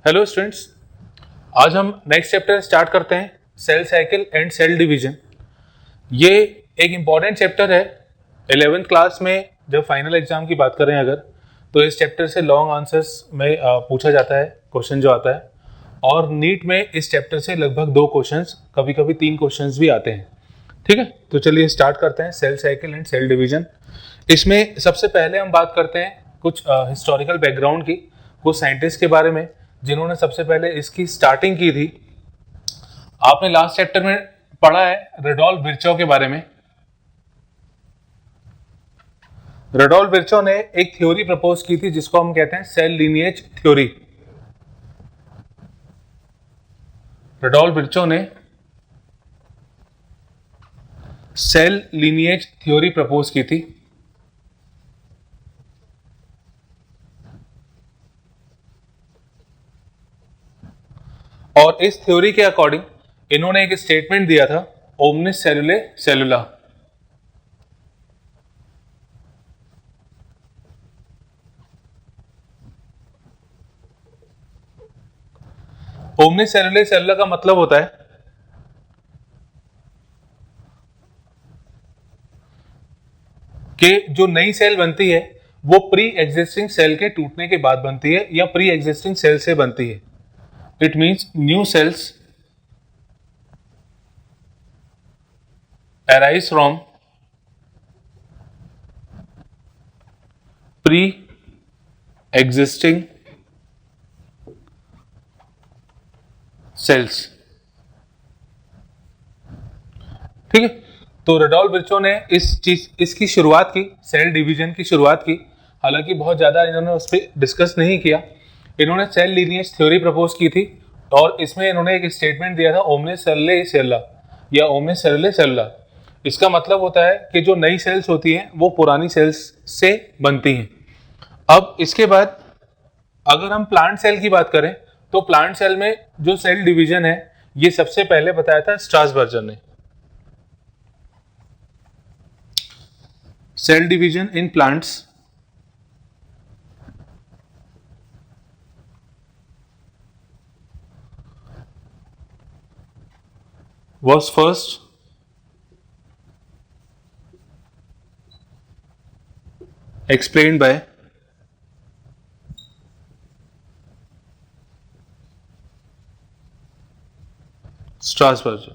Hello students, आज हम next chapter start करते हैं, cell cycle and cell division. ये एक इम्पॉर्टेंट चैप्टर है। 11th क्लास में जब फाइनल एग्जाम की बात करें अगर, तो इस चैप्टर से लॉन्ग आंसर्स में पूछा जाता है क्वेश्चन जो आता है, और नीट में इस चैप्टर से लगभग 2 क्वेश्चंस, कभी कभी 3 क्वेश्चंस भी आते हैं। ठीक है, तो चलिए स्टार्ट करते हैं cell cycle and cell division. इसमें सबसे पहले हम बात करते हैं कुछ हिस्टोरिकल बैकग्राउंड की, कुछ साइंटिस्ट के बारे में जिन्होंने सबसे पहले इसकी स्टार्टिंग की थी। आपने लास्ट चैप्टर में पढ़ा है रडोल्फ विर्चो के बारे में। रडोल्फ विर्चो ने एक थ्योरी प्रपोज की थी जिसको हम कहते हैं cell lineage theory. Rudolf Virchow ने सेल लीनिएज थ्योरी प्रपोज की थी। और इस थ्योरी के अकॉर्डिंग इन्होंने एक स्टेटमेंट दिया था, ओमनिस सेलुले सेलुला। ओमनिस सेलुले सेलुला का मतलब होता है कि जो नई सेल बनती है वो प्री एग्जिस्टिंग सेल के टूटने के बाद बनती है या प्री एग्जिस्टिंग सेल से बनती है। It means new sales arise from pre-existing cells। ठीक है, तो रडोल्फ विर्चो ने इसकी शुरुआत की, सेल डिवीजन की शुरुआत की। हालांकि बहुत ज्यादा इन्होंने उस पर डिस्कस नहीं किया। इन्होंने सेल लीनिएज थ्योरी प्रपोज की थी और इसमें इन्होंने एक स्टेटमेंट दिया था, ओमनिस सेलुले सेलुला या ओमनिस सेलुले सेलुला। इसका मतलब होता है कि जो नई सेल्स होती हैं वो पुरानी सेल्स से बनती हैं। अब इसके बाद अगर हम प्लांट सेल की बात करें तो प्लांट सेल में जो सेल डिवीजन है ये सबसे पहले बताया था स्ट्रासबर्गर ने। Cell division in plants was first explained by Strasburger.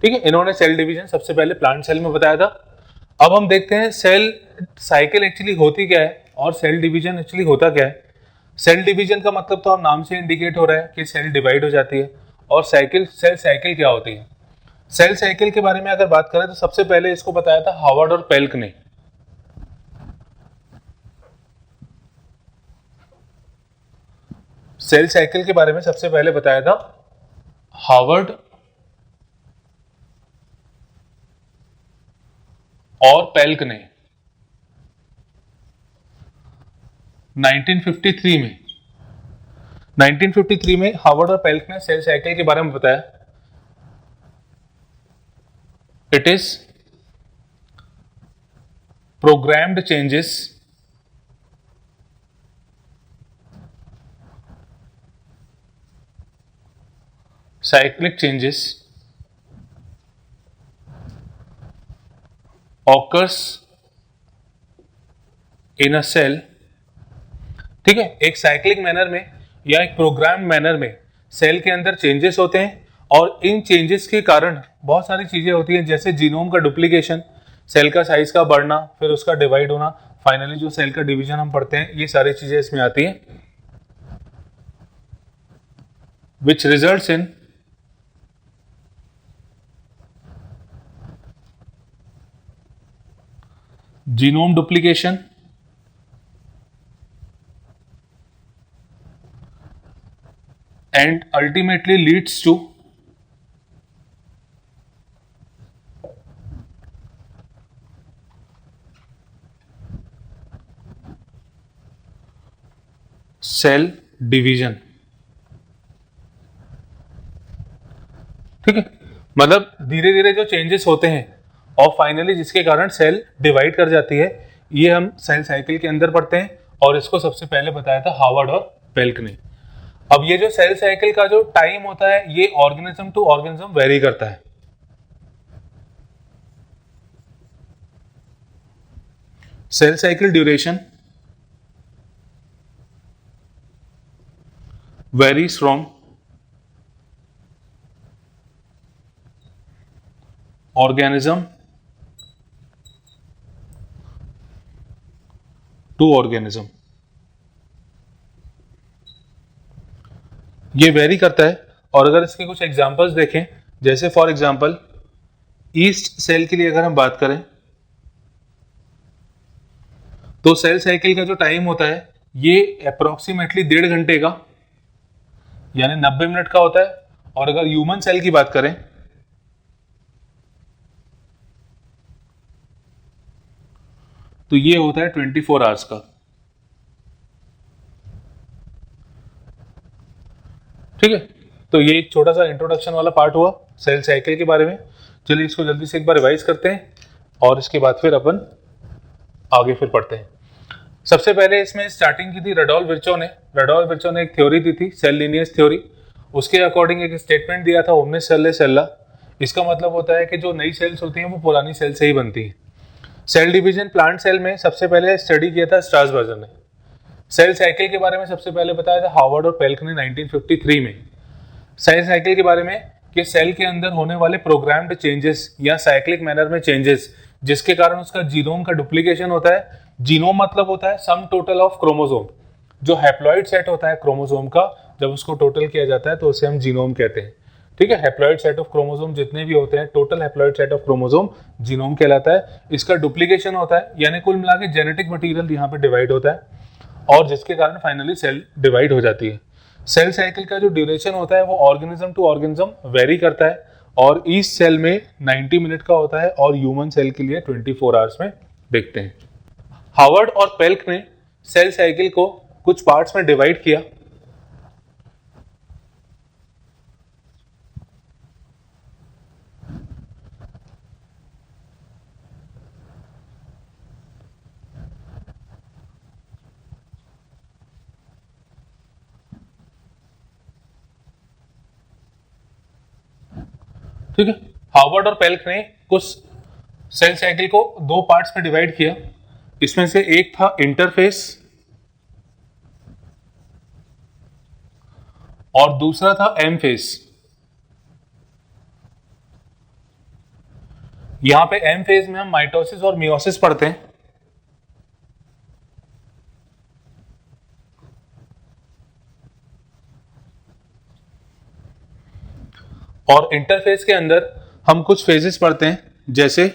ठीक है, इन्होंने सेल डिवीजन सबसे पहले प्लांट सेल में बताया था। अब हम देखते हैं सेल साइकिल एक्चुअली होती क्या है और सेल डिवीजन एक्चुअली होता क्या है। सेल डिवीजन का मतलब तो हम नाम से इंडिकेट हो रहा है कि सेल डिवाइड हो जाती है, और साइकिल, सेल साइकिल क्या होती है। सेल साइकिल के बारे में अगर बात करें तो सबसे पहले इसको बताया था हावर्ड और पेल्क ने। सेल साइकिल के बारे में सबसे पहले बताया था हावर्ड और पेल्क ने 1953 में हावर्ड और पेल्क ने सेल साइकिल के बारे में बताया। It is programmed changes cyclic changes occurs in a cell। ठीक है, एक साइक्लिक मैनर में या एक प्रोग्राम मैनर में सेल के अंदर चेंजेस होते हैं, और इन चेंजेस के कारण बहुत सारी चीजें होती हैं, जैसे जीनोम का डुप्लीकेशन, सेल का साइज का बढ़ना, फिर उसका डिवाइड होना, फाइनली जो सेल का डिवीजन हम पढ़ते हैं, ये सारी चीजें इसमें आती हैं, which results in genome duplication and ultimately leads to cell division. ठीक है, मतलब धीरे धीरे जो चेंजेस होते हैं और फाइनली जिसके कारण सेल डिवाइड कर जाती है, ये हम सेल साइकिल के अंदर पढ़ते हैं, और इसको सबसे पहले बताया था हावर्ड और पेल्क ने। अब ये जो सेल साइकिल का जो टाइम होता है ये ऑर्गेनिज्म टू ऑर्गेनिज्म वेरी करता है। Cell cycle duration varies from organism to organism। ये वेरी करता है। और अगर इसके कुछ एग्जांपल्स देखें, जैसे फॉर एग्जांपल ईस्ट सेल के लिए अगर हम बात करें तो सेल साइकिल का जो टाइम होता है ये अप्रोक्सीमेटली 1.5 घंटे का यानी 90 मिनट का होता है। और अगर ह्यूमन सेल की बात करें तो ये होता है 24 आवर्स का। ठीक है, तो ये एक छोटा सा इंट्रोडक्शन वाला पार्ट हुआ सेल साइकिल के बारे में। चलिए इसको जल्दी से एक बार रिवाइज करते हैं और इसके बाद फिर अपन आगे फिर पढ़ते हैं। सबसे पहले इसमें स्टार्टिंग की थी रडोल्फ विर्चो ने एक थ्योरी दी थी, सेल लीनियस थ्योरी। उसके अकॉर्डिंग एक स्टेटमेंट दिया था ओमनिस सेल्ले सेल्ला। इसका मतलब होता है कि जो नई सेल्स होती हैं वो पुरानी सेल से ही बनती हैं। सेल डिवीजन प्लांट सेल में सबसे पहले स्टडी किया था स्ट्रासबर्गर ने। सेल साइकिल के बारे में सबसे पहले बताया था हार्वर्ड और पेल्क ने 1953 में। सेल साइकिल के बारे में कि सेल के अंदर होने वाले प्रोग्राम्ड चेंजेस या साइक्लिक मैनर में चेंजेस जिसके कारण उसका जीनोम का डुप्लीकेशन होता है। जीनोम मतलब होता है सम टोटल ऑफ क्रोमोसोम। जो हैप्लॉइड सेट होता है क्रोमोसोम का, जब उसको टोटल किया जाता है तो उसे हम जीनोम कहते हैं। ठीक है, हैप्लॉइड सेट ऑफ क्रोमोसोम जितने भी होते हैं, total haploid set of chromosome genome कहलाता है। इसका डुप्लीकेशन होता है यानी कुल मिला के जेनेटिक मटीरियल यहाँ पे डिवाइड होता है और जिसके कारण फाइनली सेल डिवाइड हो जाती है। सेल साइकिल का जो ड्यूरेशन होता है वो ऑर्गेनिज्म टू ऑर्गेनिज्म वेरी करता है और ईस्ट सेल में 90 मिनट का होता है और ह्यूमन सेल के लिए 24 आवर्स में देखते हैं। हार्वर्ड और पेल्क ने सेल साइकिल को कुछ पार्ट्स में डिवाइड किया। ठीक है, हार्वर्ड और पेल्क ने कुछ सेल साइकिल को दो पार्ट्स में डिवाइड किया। इसमें से एक था इंटरफेस और दूसरा था एम फेस। यहां पे एम फेज में हम माइटोसिस और मियोसिस पढ़ते हैं। और इंटरफेस के अंदर हम कुछ फेजेस पढ़ते हैं जैसे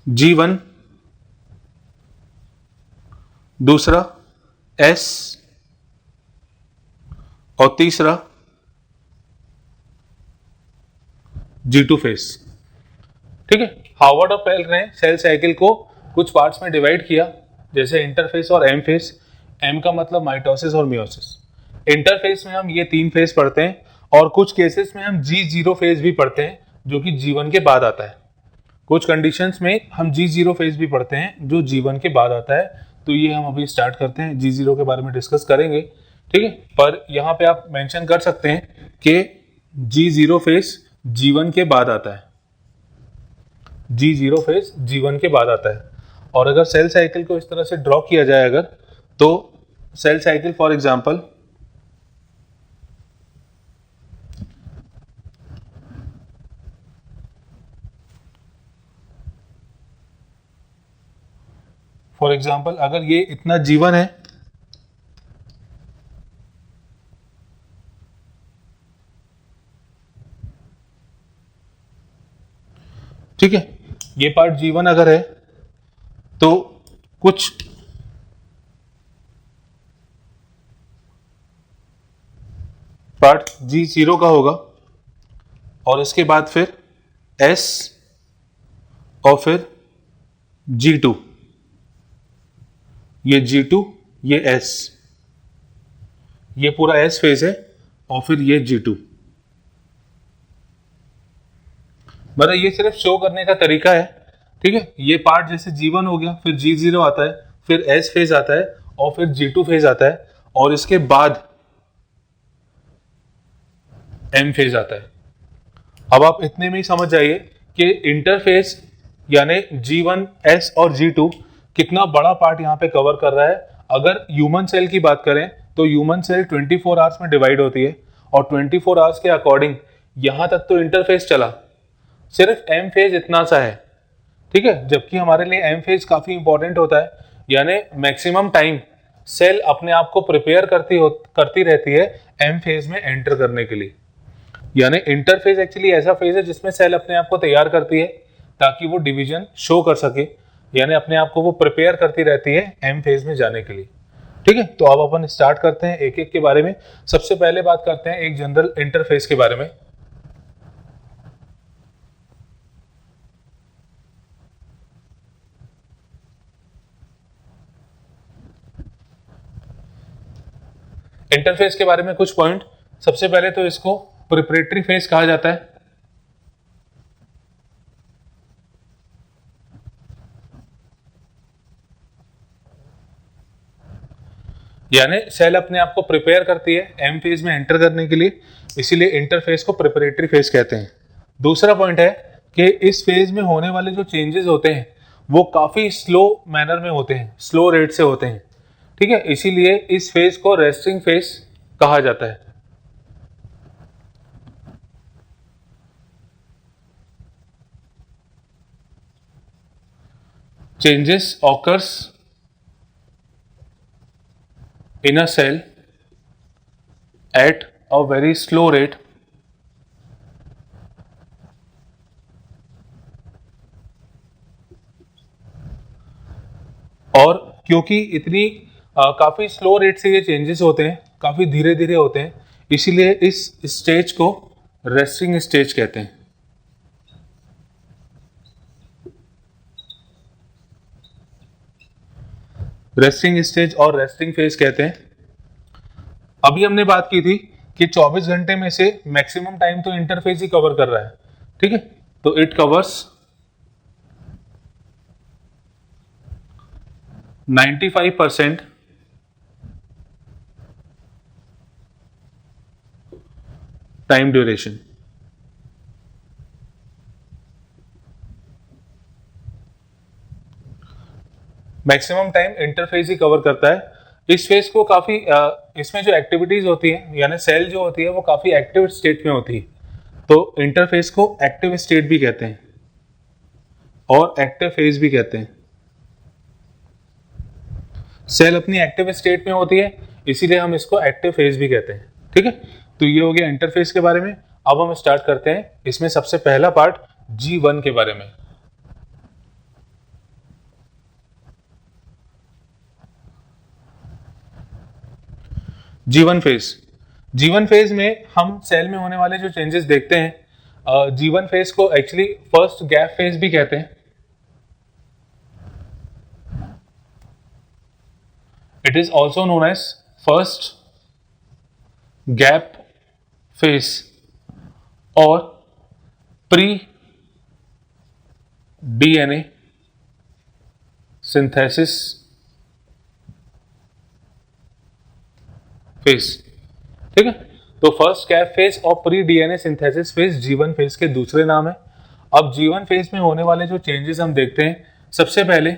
G1, दूसरा S और तीसरा G2 फेज। ठीक है, हार्वर्ड और पेल्क ने सेल साइकिल को कुछ पार्ट्स में डिवाइड किया जैसे इंटरफेस और एम फेज। एम का मतलब माइटोसिस और मियोसिस। इंटरफेस में हम ये 3 फेज पढ़ते हैं और कुछ केसेस में हम G0 फेज भी पढ़ते हैं जो कि G1 के बाद आता है। कुछ कंडीशंस में हम G0 फेज भी पढ़ते हैं जो G1 के बाद आता है। तो ये हम अभी स्टार्ट करते हैं, G0 के बारे में डिस्कस करेंगे। ठीक है, पर यहाँ पे आप मेंशन कर सकते हैं कि G0 फेज G1 के बाद आता है। G0 फेज G1 के बाद आता है। और अगर सेल साइकिल को इस तरह से ड्रॉ किया जाए अगर, तो सेल साइकिल फॉर एग्जांपल अगर ये इतना G1 है, ठीक है, ये पार्ट G1 अगर है तो कुछ पार्ट G0 का होगा और इसके बाद फिर S और फिर G2, ये G2 ये S, ये पूरा S फेज है और फिर ये G2। मतलब ये सिर्फ शो करने का तरीका है। ठीक है, ये पार्ट जैसे G1 हो गया, फिर G0 आता है, फिर S फेज आता है और फिर G2 फेज आता है। और इसके बाद एम फेज आता है। अब आप इतने में ही समझ जाइए कि इंटरफेस यानी G1S और G2 कितना बड़ा पार्ट यहाँ पे कवर कर रहा है। अगर ह्यूमन सेल की बात करें तो ह्यूमन सेल 24 आवर्स में डिवाइड होती है और 24 आवर्स के अकॉर्डिंग यहाँ तक तो इंटरफेस चला, सिर्फ एम फेज इतना सा है, ठीक है। जबकि हमारे लिए एम फेज काफी इंपॉर्टेंट होता है, यानी मैक्सिमम टाइम सेल अपने आप को प्रिपेयर करती रहती है एम फेज में एंटर करने के लिए। यानी इंटरफेज एक्चुअली ऐसा फेज है जिसमें सेल अपने आप को तैयार करती है ताकि वो डिवीजन शो कर सके, यानी अपने आप को वो प्रिपेयर करती रहती है एम फेज में जाने के लिए, ठीक है। तो अब अपन स्टार्ट करते हैं एक एक के बारे में। सबसे पहले बात करते हैं एक जनरल इंटरफेस के बारे में। इंटरफेस के बारे में कुछ पॉइंट। सबसे पहले तो इसको प्रिपरेटरी फेज कहा जाता है। यानी सेल अपने आप को प्रिपेयर करती है एम फेज में एंटर करने के लिए, इसीलिए इंटरफेस को प्रिपरेटरी फेज कहते हैं। दूसरा पॉइंट है कि इस फेज में होने वाले जो चेंजेस होते हैं वो काफी स्लो मैनर में होते हैं, स्लो रेट से होते हैं, ठीक है। इसीलिए इस फेज को रेस्टिंग फेज कहा जाता है। Changes occurs in a cell at a very slow rate और क्योंकि इतनी काफी स्लो रेट से ये चेंजेस होते हैं, काफी धीरे धीरे होते हैं, इसीलिए इस स्टेज को रेस्टिंग स्टेज कहते हैं। रेस्टिंग स्टेज और रेस्टिंग फेज कहते हैं। अभी हमने बात की थी कि 24 घंटे में से मैक्सिमम टाइम तो इंटरफेस ही कवर कर रहा है, ठीक है। तो it covers 95% time duration. Maximum time interface he cover करता है। इस फेज को काफी इसमें जो एक्टिविटीज होती है यानी सेल जो होती है वो काफी एक्टिव स्टेट में होती है, तो इंटरफेस को एक्टिव स्टेट भी कहते हैं और एक्टिव फेज भी कहते हैं। सेल अपनी एक्टिव स्टेट में होती है इसीलिए हम इसको एक्टिव फेज भी कहते हैं, ठीक है। तो ये हो गया इंटरफेस के बारे में। अब हम स्टार्ट करते हैं इसमें सबसे पहला पार्ट G1 के बारे में। जीवन फेज में हम सेल में होने वाले जो चेंजेस देखते हैं, जीवन फेज को एक्चुअली फर्स्ट गैप फेज भी कहते हैं। It is also known as first gap phase और प्री डीएनए सिंथेसिस फेज, ठीक है। तो फर्स्ट गैप फेज और pre DNA synthesis phase G1 phase के दूसरे नाम है। अब G1 फेज में होने वाले जो चेंजेस हम देखते हैं, सबसे पहले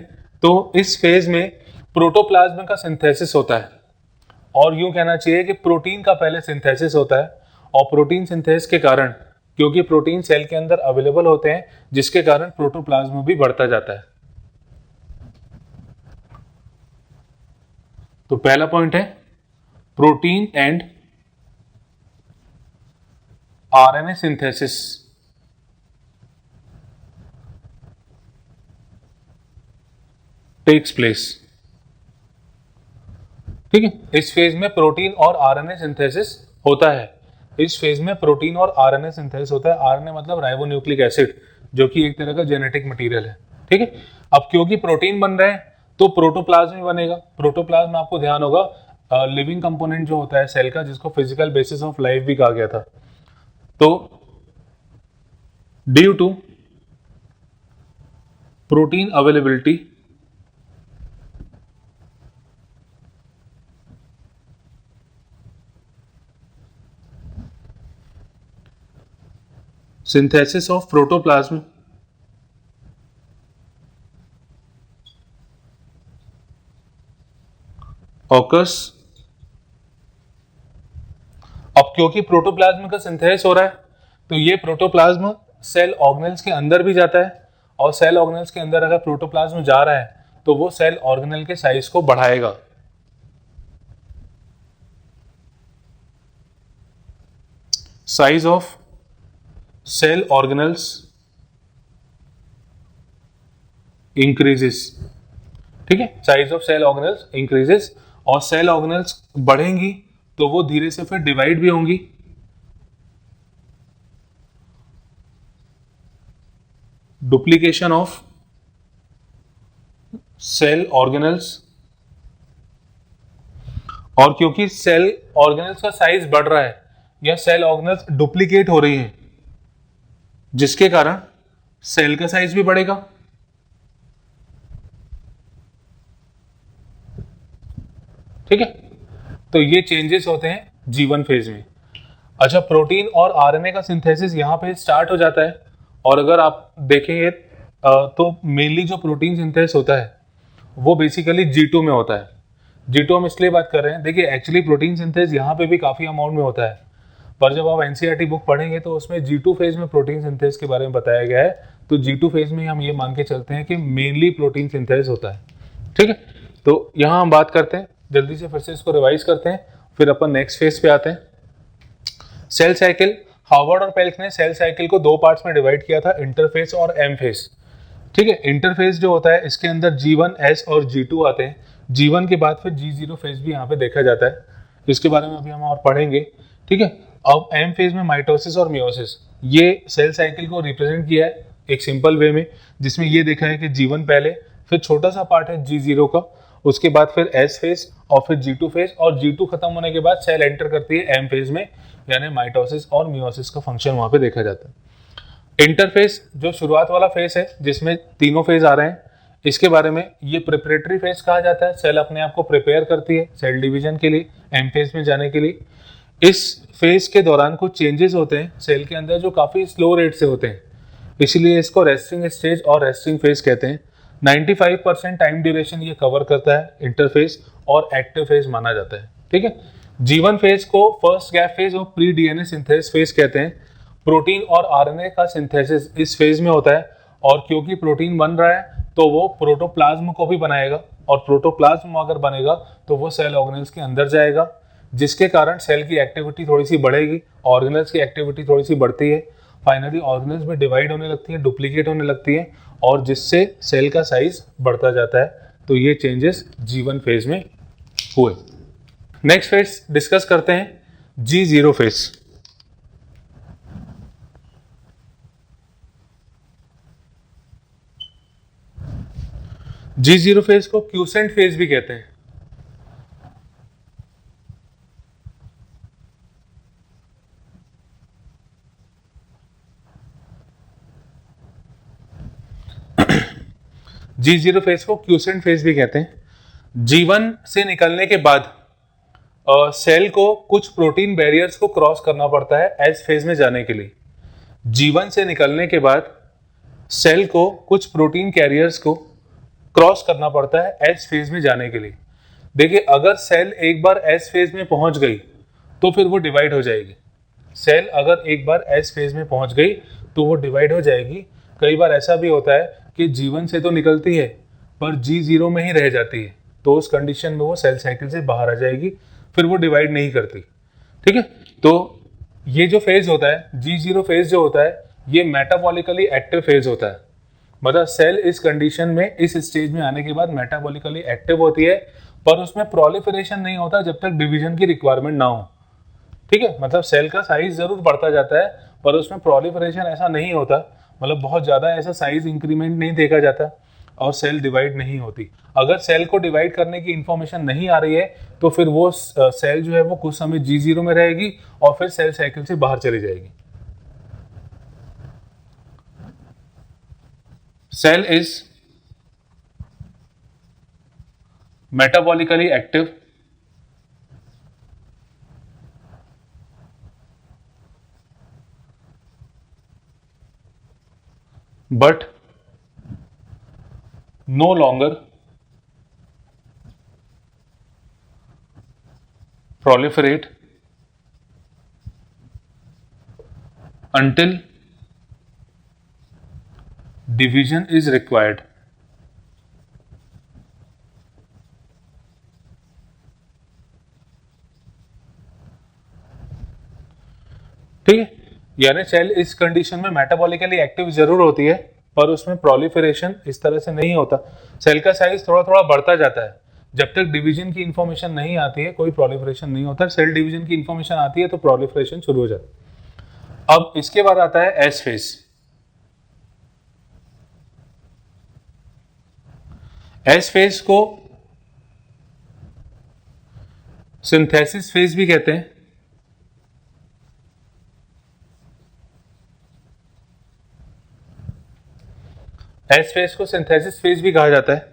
तो इस फेज में प्रोटोप्लाज्म का सिंथेसिस होता है, और यूं कहना चाहिए कि प्रोटीन का पहले सिंथेसिस होता है। और प्रोटीन सिंथेसिस के कारण, क्योंकि प्रोटीन सेल के अंदर अवेलेबल होते हैं, जिसके कारण प्रोटोप्लाज्म भी बढ़ता जाता है। तो पहला पॉइंट है protein and RNA synthesis takes place, ठीक है। इस फेज में प्रोटीन और आरएनए सिंथेसिस होता है। इस फेज में प्रोटीन और आरएनए सिंथेसिस होता है। आरएनए मतलब राइबोन्यूक्लिक एसिड, जो कि एक तरह का जेनेटिक मटेरियल है, ठीक है। अब क्योंकि प्रोटीन बन रहे हैं तो प्रोटोप्लाज्म भी बनेगा। प्रोटोप्लाज्म में आपको ध्यान होगा लिविंग कंपोनेंट जो होता है सेल का, जिसको फिजिकल बेसिस ऑफ लाइफ भी कहा गया था। तो due to protein availability synthesis of protoplasm occurs। अब क्योंकि प्रोटोप्लाज्म का सिंथेसिस हो रहा है तो ये प्रोटोप्लाज्म सेल ऑर्गेनेल्स के अंदर भी जाता है, और सेल ऑर्गेनेल्स के अंदर अगर प्रोटोप्लाज्म जा रहा है तो वो सेल ऑर्गेनेल के साइज को बढ़ाएगा। Size of cell organelles increases. ठीक है, size of cell organelles increases, और सेल ऑर्गेनेल्स बढ़ेंगी तो वो धीरे से फिर डिवाइड भी होंगी। डुप्लीकेशन ऑफ सेल ऑर्गेनेल्स, और क्योंकि सेल ऑर्गेनेल्स का साइज बढ़ रहा है या सेल ऑर्गेनेल्स डुप्लीकेट हो रही हैं, जिसके कारण सेल का साइज भी बढ़ेगा। ठीक है, तो ये चेंजेस होते हैं G1 फेज में। अच्छा, प्रोटीन और आरएनए का सिंथेसिस यहाँ पे स्टार्ट हो जाता है, और अगर आप देखेंगे तो मेनली जो प्रोटीन सिंथेसिस होता है वो बेसिकली G2 में होता है। G2 हम इसलिए बात कर रहे हैं, देखिए एक्चुअली प्रोटीन सिंथेसिस यहाँ पे भी काफी अमाउंट में होता है, पर जब आप एनसीईआरटी बुक पढ़ेंगे तो उसमें G2 फेज में प्रोटीन सिंथेसिस के बारे में बताया गया है। तो G2 फेज में हम ये मान के चलते हैं कि मेनली प्रोटीन सिंथेसिस होता है। ठीक है, तो यहाँ हम बात करते हैं, जल्दी से फिर से इसको रिवाइज करते हैं, फिर अपन नेक्स्ट फेज पे आते हैं। सेल साइकिल, हार्वर्ड और पेल्क ने सेल साइकिल को दो पार्ट्स में डिवाइड किया था, इंटरफेज और एम फेज। ठीक है, इंटरफेज जो होता है इसके अंदर G1, S और G2 आते हैं। G1 के बाद फिर G0 फेज भी यहाँ पे देखा जाता है, इसके बारे में अभी हम और पढ़ेंगे। ठीक है, अब एम फेज में माइटोसिस और मियोसिस, ये सेल साइकिल को रिप्रेजेंट किया है एक सिंपल वे में, जिसमें ये देखा है कि G1 पहले, फिर छोटा सा पार्ट है G0 का, उसके बाद फिर S फेज और फिर G2 फेज, और G2 खत्म होने के बाद सेल एंटर करती है एम फेज में, यानी माइटोसिस और मियोसिस का फंक्शन वहां पे देखा जाता है। इंटरफेज जो शुरुआत वाला फेज है जिसमें तीनों फेज आ रहे हैं, इसके बारे में ये प्रिपरेटरी फेज कहा जाता है। सेल अपने आप को प्रिपेयर करती है सेल डिवीजन के लिए, एम फेज में जाने के लिए। इस फेज के दौरान कुछ चेंजेस होते हैं सेल के अंदर जो काफी स्लो रेट से होते हैं, इसीलिए इसको रेस्टिंग स्टेज और रेस्टिंग फेज कहते हैं। 95% टाइम ड्यूरेशन ये कवर करता है इंटरफेज, और एक्टिव फेज माना जाता है। ठीक है, G1 फेज को फर्स्ट गैप फेज और प्री डीएनए सिंथेसिस फेज कहते हैं। प्रोटीन और आरएनए का सिंथेसिस इस फेज में होता है, और क्योंकि प्रोटीन बन रहा है तो वो प्रोटोप्लाज्म को भी बनाएगा, और प्रोटोप्लाज्म अगर बनेगा तो वो सेल ऑर्गेनेल्स के अंदर जाएगा, जिसके कारण सेल की एक्टिविटी थोड़ी सी बढ़ेगी, ऑर्गेनेल्स की एक्टिविटी थोड़ी सी बढ़ती है, फाइनली ऑर्गेनेल्स में डिवाइड होने लगती है, डुप्लीकेट होने लगती है, और जिससे सेल का साइज बढ़ता जाता है। तो ये चेंजेस G1 फेज में हुए। नेक्स्ट फेज डिस्कस करते हैं G0 फेज। G0 फेज को क्यूसेंट फेज भी कहते हैं। G0 फेज को क्यूसेंट फेज भी कहते हैं। G1 से निकलने के बाद सेल को कुछ प्रोटीन बैरियर्स को क्रॉस करना पड़ता है एस फेज में जाने के लिए। G1 से निकलने के बाद सेल को कुछ प्रोटीन कैरियर्स को क्रॉस करना पड़ता है एस फेज में जाने के लिए। देखिए, अगर सेल एक बार एस फेज में पहुंच गई तो फिर वो डिवाइड हो जाएगी। सेल अगर एक बार एस फेज में पहुंच गई तो वो डिवाइड हो जाएगी। कई बार ऐसा भी होता है कि G1 से तो निकलती है पर G0 में ही रह जाती है, तो उस कंडीशन में वो सेल साइकिल से बाहर आ जाएगी, फिर वो डिवाइड नहीं करती। ठीक है, तो ये जो फेज होता है G0 फेज जो होता है ये मेटाबॉलिकली एक्टिव फेज होता है। मतलब सेल इस कंडीशन में, इस स्टेज में आने के बाद मेटाबॉलिकली एक्टिव होती है, पर उसमें प्रोलिफरेशन नहीं होता जब तक डिवीजन की रिक्वायरमेंट ना हो। ठीक है, मतलब सेल का साइज जरूर बढ़ता जाता है पर उसमें प्रोलिफरेशन ऐसा नहीं होता, मतलब बहुत ज्यादा ऐसा साइज इंक्रीमेंट नहीं देखा जाता, और सेल डिवाइड नहीं होती। अगर सेल को डिवाइड करने की इंफॉर्मेशन नहीं आ रही है तो फिर वो सेल जो है वो कुछ समय G0 में रहेगी और फिर सेल साइकिल से बाहर चली जाएगी। Cell is metabolically active but no longer proliferate until division is required. ठीक है, यानी सेल इस कंडीशन में मेटाबॉलिकली एक्टिव जरूर होती है, पर उसमें प्रोलिफरेशन इस तरह से नहीं होता। सेल का साइज थोड़ा थोड़ा बढ़ता जाता है। जब तक डिवीजन की इंफॉर्मेशन नहीं आती है कोई प्रोलिफरेशन नहीं होता। सेल डिवीजन की इंफॉर्मेशन आती है तो प्रोलिफरेशन शुरू हो जाता है। अब इसके बाद आता है एस फेज। एस फेज को सिंथेसिस फेज भी कहते हैं। एस फेज को सिंथेसिस फेज भी कहा जाता है।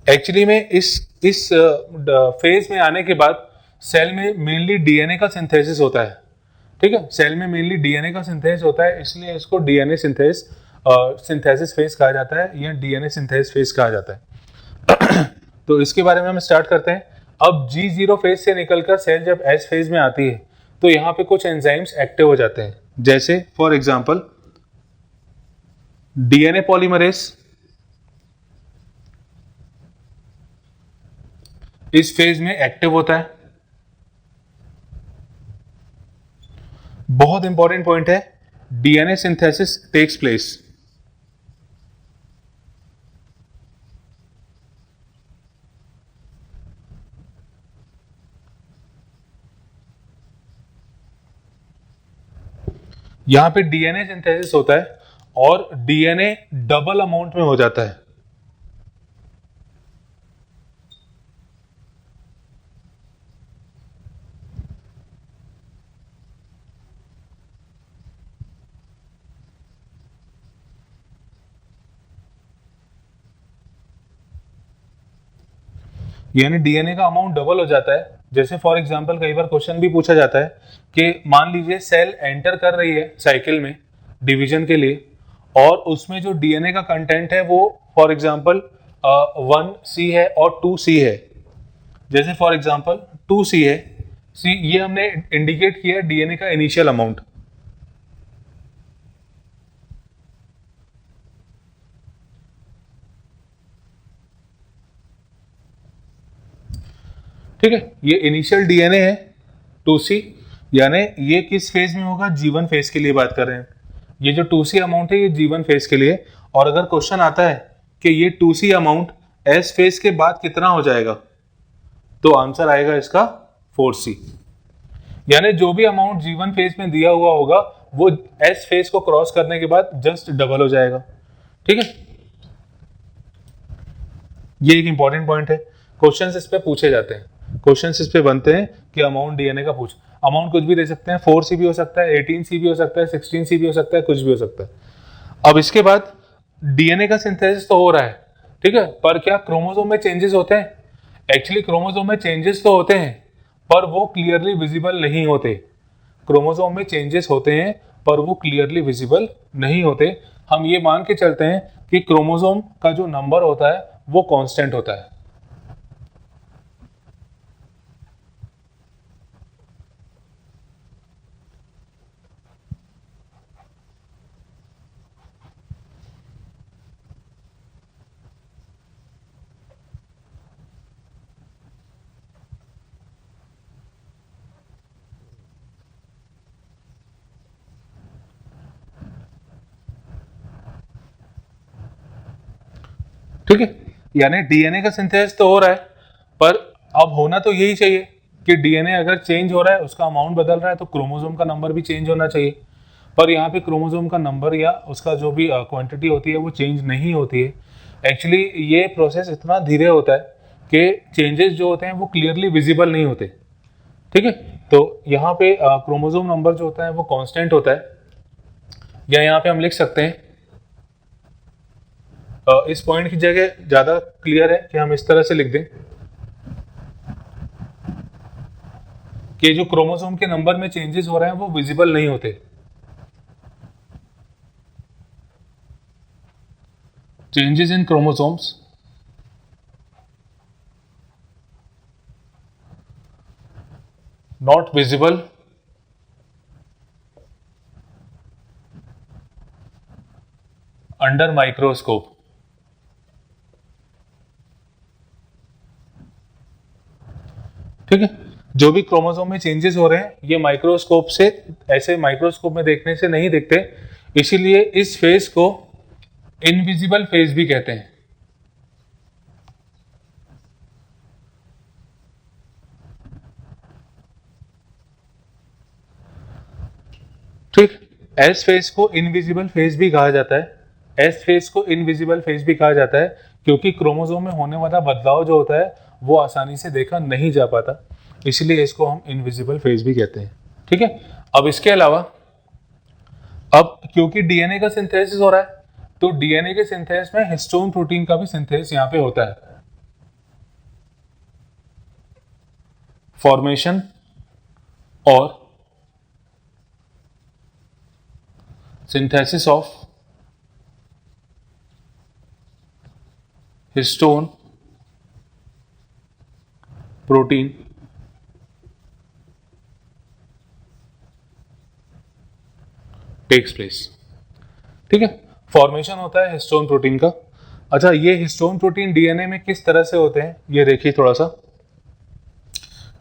एक्चुअली में इस फेज में आने के बाद सेल में मेनली डीएनए का सिंथेसिस होता है। ठीक है, सेल में मेनली डीएनए का सिंथेसिस होता है, इसलिए इसको डीएनए सिंथेसिस फेज कहा जाता है या डीएनए सिंथेसिस फेज कहा जाता है। तो इसके बारे में हम स्टार्ट करते हैं। अब G0 फेज से निकलकर सेल जब एस फेज में आती है तो यहाँ पे कुछ एंजाइम्स एक्टिव हो जाते हैं, जैसे फॉर एग्जांपल डीएनए पॉलीमरेज इस फेज में एक्टिव होता है। बहुत इंपॉर्टेंट पॉइंट है, डीएनए सिंथेसिस टेक्स प्लेस यहां पे डीएनए सिंथेसिस होता है और डीएनए डबल अमाउंट में हो जाता है। यानी डीएनए का अमाउंट डबल हो जाता है। जैसे फॉर एग्जांपल कई बार क्वेश्चन भी पूछा जाता है कि मान लीजिए सेल एंटर कर रही है साइकिल में डिवीजन के लिए और उसमें जो डीएनए का कंटेंट है वो फॉर एग्जांपल 1C है और 2C है। जैसे फॉर एग्जांपल 2C है, सी ये हमने इंडिकेट किया डीएनए का इनिशियल अमाउंट। ठीक है, ये इनिशियल डीएनए है 2C, यानी ये किस फेज में होगा, G1 फेज के लिए बात कर रहे हैं। ये जो 2C अमाउंट है ये G1 फेज के लिए। और अगर क्वेश्चन आता है कि ये 2C अमाउंट S फेज के बाद कितना हो जाएगा तो आंसर आएगा इसका 4C। यानी जो भी अमाउंट G1 फेज में दिया हुआ होगा वो S फेज को क्रॉस करने के बाद जस्ट डबल हो जाएगा। ठीक है, ये एक इंपॉर्टेंट पॉइंट है, क्वेश्चंस इस पे पूछे जाते हैं। क्वेश्चंस इस पे बनते हैं कि अमाउंट डीएनए का पूछ, अमाउंट कुछ भी दे सकते हैं, 4C भी हो सकता है, 18C भी हो सकता है, 16C भी हो सकता है, कुछ भी हो सकता है। अब इसके बाद डीएनए का सिंथेसिस तो हो रहा है, ठीक है, पर क्या क्रोमोसोम में चेंजेस होते हैं? एक्चुअली क्रोमोसोम में चेंजेस तो होते हैं पर वो क्लियरली विजिबल नहीं होते। क्रोमोसोम में चेंजेस होते हैं पर वो क्लियरली विजिबल नहीं होते। हम ये मान के चलते हैं कि क्रोमोसोम का जो नंबर होता है वो कांस्टेंट होता है। ठीक है, यानी डीएनए का सिंथेसिस तो हो रहा है पर अब होना तो यही चाहिए कि डीएनए अगर चेंज हो रहा है, उसका अमाउंट बदल रहा है, तो क्रोमोसोम का नंबर भी चेंज होना चाहिए। पर यहाँ पे क्रोमोसोम का नंबर या उसका जो भी क्वांटिटी होती है वो चेंज नहीं होती है। एक्चुअली ये प्रोसेस इतना धीरे होता है कि चेंजेस जो होते हैं वो क्लियरली विजिबल नहीं होते। ठीक है, तो यहाँ पे क्रोमोसोम नंबर जो होता है वो कांस्टेंट होता है, या यहाँ पे हम लिख सकते हैं इस पॉइंट की जगह ज्यादा क्लियर है कि हम इस तरह से लिख दें कि जो क्रोमोसोम के नंबर में चेंजेस हो रहे हैं वो विजिबल नहीं होते। Changes in chromosomes not visible under microscope. ठीक है, जो भी क्रोमोसोम में चेंजेस हो रहे हैं ये माइक्रोस्कोप से, ऐसे माइक्रोस्कोप में देखने से नहीं दिखते, इसीलिए इस फेज को इनविजिबल फेज भी कहते हैं। ठीक, एस फेज को इनविजिबल फेज भी कहा जाता है। एस फेज को इनविजिबल फेज भी कहा जाता है क्योंकि क्रोमोसोम में होने वाला बदलाव जो होता है वो आसानी से देखा नहीं जा पाता, इसलिए इसको हम इनविजिबल फेज भी कहते हैं। ठीक है, अब इसके अलावा अब क्योंकि डीएनए का सिंथेसिस हो रहा है तो डीएनए के सिंथेसिस में हिस्टोन प्रोटीन का भी सिंथेसिस यहां पे होता है। फॉर्मेशन और synthesis of histone protein takes place। ठीक है, फॉर्मेशन होता है हिस्टोन प्रोटीन का। अच्छा, ये हिस्टोन प्रोटीन डीएनए में किस तरह से होते हैं ये देखिए थोड़ा सा।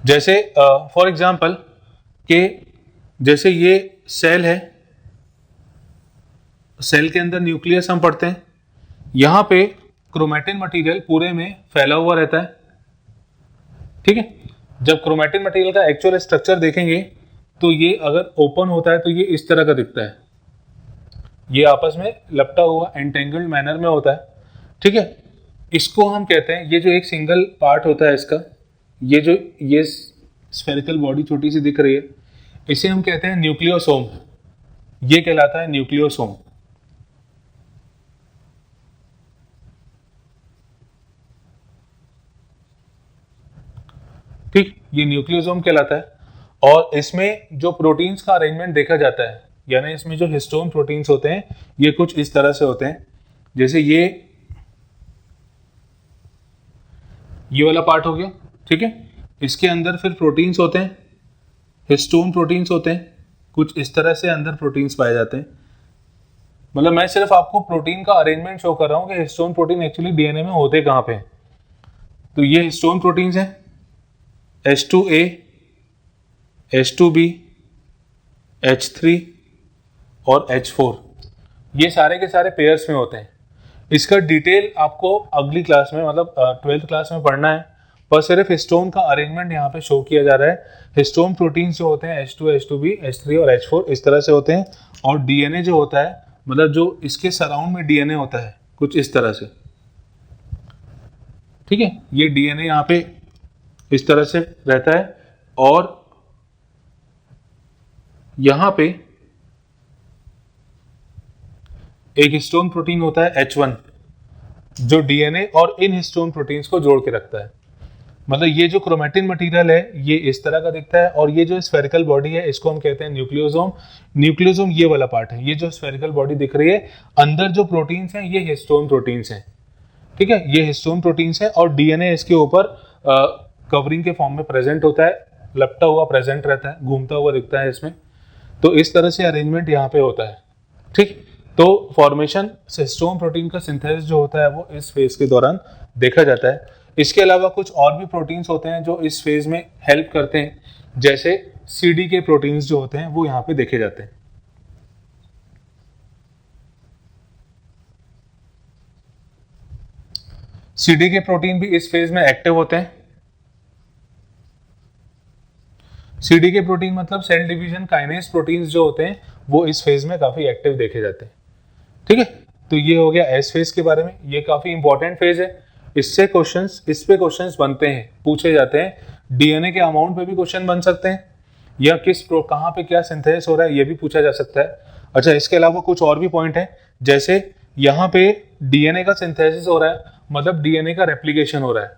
जैसे फॉर एग्जांपल कि जैसे ये सेल है, सेल के अंदर न्यूक्लियस हम पढ़ते हैं, यहां पे क्रोमैटिन मटेरियल पूरे में फैला हुआ रहता है। ठीक है, जब क्रोमैटिन मटेरियल का एक्चुअल स्ट्रक्चर देखेंगे तो ये अगर ओपन होता है तो ये इस तरह का दिखता है, ये आपस में लपटा हुआ एंटेंगल्ड मैनर में होता है। ठीक है, इसको हम कहते हैं, ये जो एक सिंगल पार्ट होता है इसका, ये जो ये स्फेरिकल बॉडी छोटी सी दिख रही है, इसे हम कहते हैं न्यूक्लियोसोम। ये कहलाता है न्यूक्लियोसोम। ठीक, ये न्यूक्लियोसोम कहलाता है। और इसमें जो प्रोटीन्स का अरेंजमेंट देखा जाता है, यानी इसमें जो हिस्टोन प्रोटीन्स होते हैं ये कुछ इस तरह से होते हैं। जैसे ये वाला पार्ट हो गया। ठीक है, इसके अंदर फिर प्रोटीन्स होते हैं, हिस्टोन प्रोटीन्स होते हैं, कुछ इस तरह से अंदर प्रोटीन्स पाए जाते हैं। मतलब मैं सिर्फ आपको प्रोटीन का अरेंजमेंट शो कर रहा हूं कि हिस्टोन प्रोटीन एक्चुअली डीएनए में होते कहां पे। तो ये हिस्टोन प्रोटीन्स हैं, H2A, H2B, H3 और H4, ये सारे के सारे पेयर्स में होते हैं। इसका डिटेल आपको अगली क्लास में, मतलब 12th क्लास में पढ़ना है, पर सिर्फ हिस्टोन का अरेंजमेंट यहाँ पे शो किया जा रहा है। हिस्टोन प्रोटीन्स जो होते हैं H2, H2B, H3 और H4 इस तरह से होते हैं। और डीएनए जो होता है, मतलब जो इसके सराउंड में डीएनए होता है कुछ इस तरह से। ठीक है, ये डीएनए यहाँ पे इस तरह से रहता है और यहां पे एक हिस्टोन प्रोटीन होता है H1 जो डीएनए और इन हिस्टोन प्रोटीन्स को जोड़ के रखता है। मतलब ये जो क्रोमैटिन मटेरियल है ये इस तरह का दिखता है और ये जो स्फेरिकल बॉडी है इसको हम कहते हैं न्यूक्लियोसोम। न्यूक्लियोसोम ये वाला पार्ट है, ये जो स्फेरिकल बॉडी दिख रही है, अंदर जो प्रोटीन्स हैं ये हिस्टोन प्रोटीन्स हैं। ठीक है, ये हिस्टोन प्रोटीन्स हैं और डीएनए इसके ऊपर कवरिंग के फॉर्म में प्रेजेंट होता है, लपटा हुआ प्रेजेंट रहता है, घूमता हुआ दिखता है इसमें। तो इस तरह से अरेंजमेंट यहाँ पे होता है। ठीक, तो फॉर्मेशन हिस्टोन प्रोटीन का सिंथेसिस जो होता है वो इस फेज के दौरान देखा जाता है। इसके अलावा कुछ और भी प्रोटीन्स होते हैं जो इस फेज में हेल्प करते हैं, जैसे सीडी के प्रोटीन्स जो होते हैं वो यहाँ पे देखे जाते हैं। सीडी के प्रोटीन भी इस फेज में एक्टिव होते हैं। सीडी के प्रोटीन मतलब सेल डिवीजन काइनेज प्रोटीन्स जो होते हैं वो इस फेज में काफी एक्टिव देखे जाते हैं। ठीक है, तो ये हो गया एस फेज के बारे में। ये काफी इंपॉर्टेंट फेज है, इस पे क्वेश्चंस बनते हैं, पूछे जाते हैं। डीएनए के अमाउंट पे भी क्वेश्चन बन सकते हैं या कहाँ पे क्या सिंथेसिस हो रहा है ये भी पूछा जा सकता है। अच्छा, इसके अलावा कुछ और भी पॉइंट है, जैसे यहाँ पे डीएनए का सिंथेसिस हो रहा है, मतलब डीएनए का रेप्लिकेशन हो रहा है।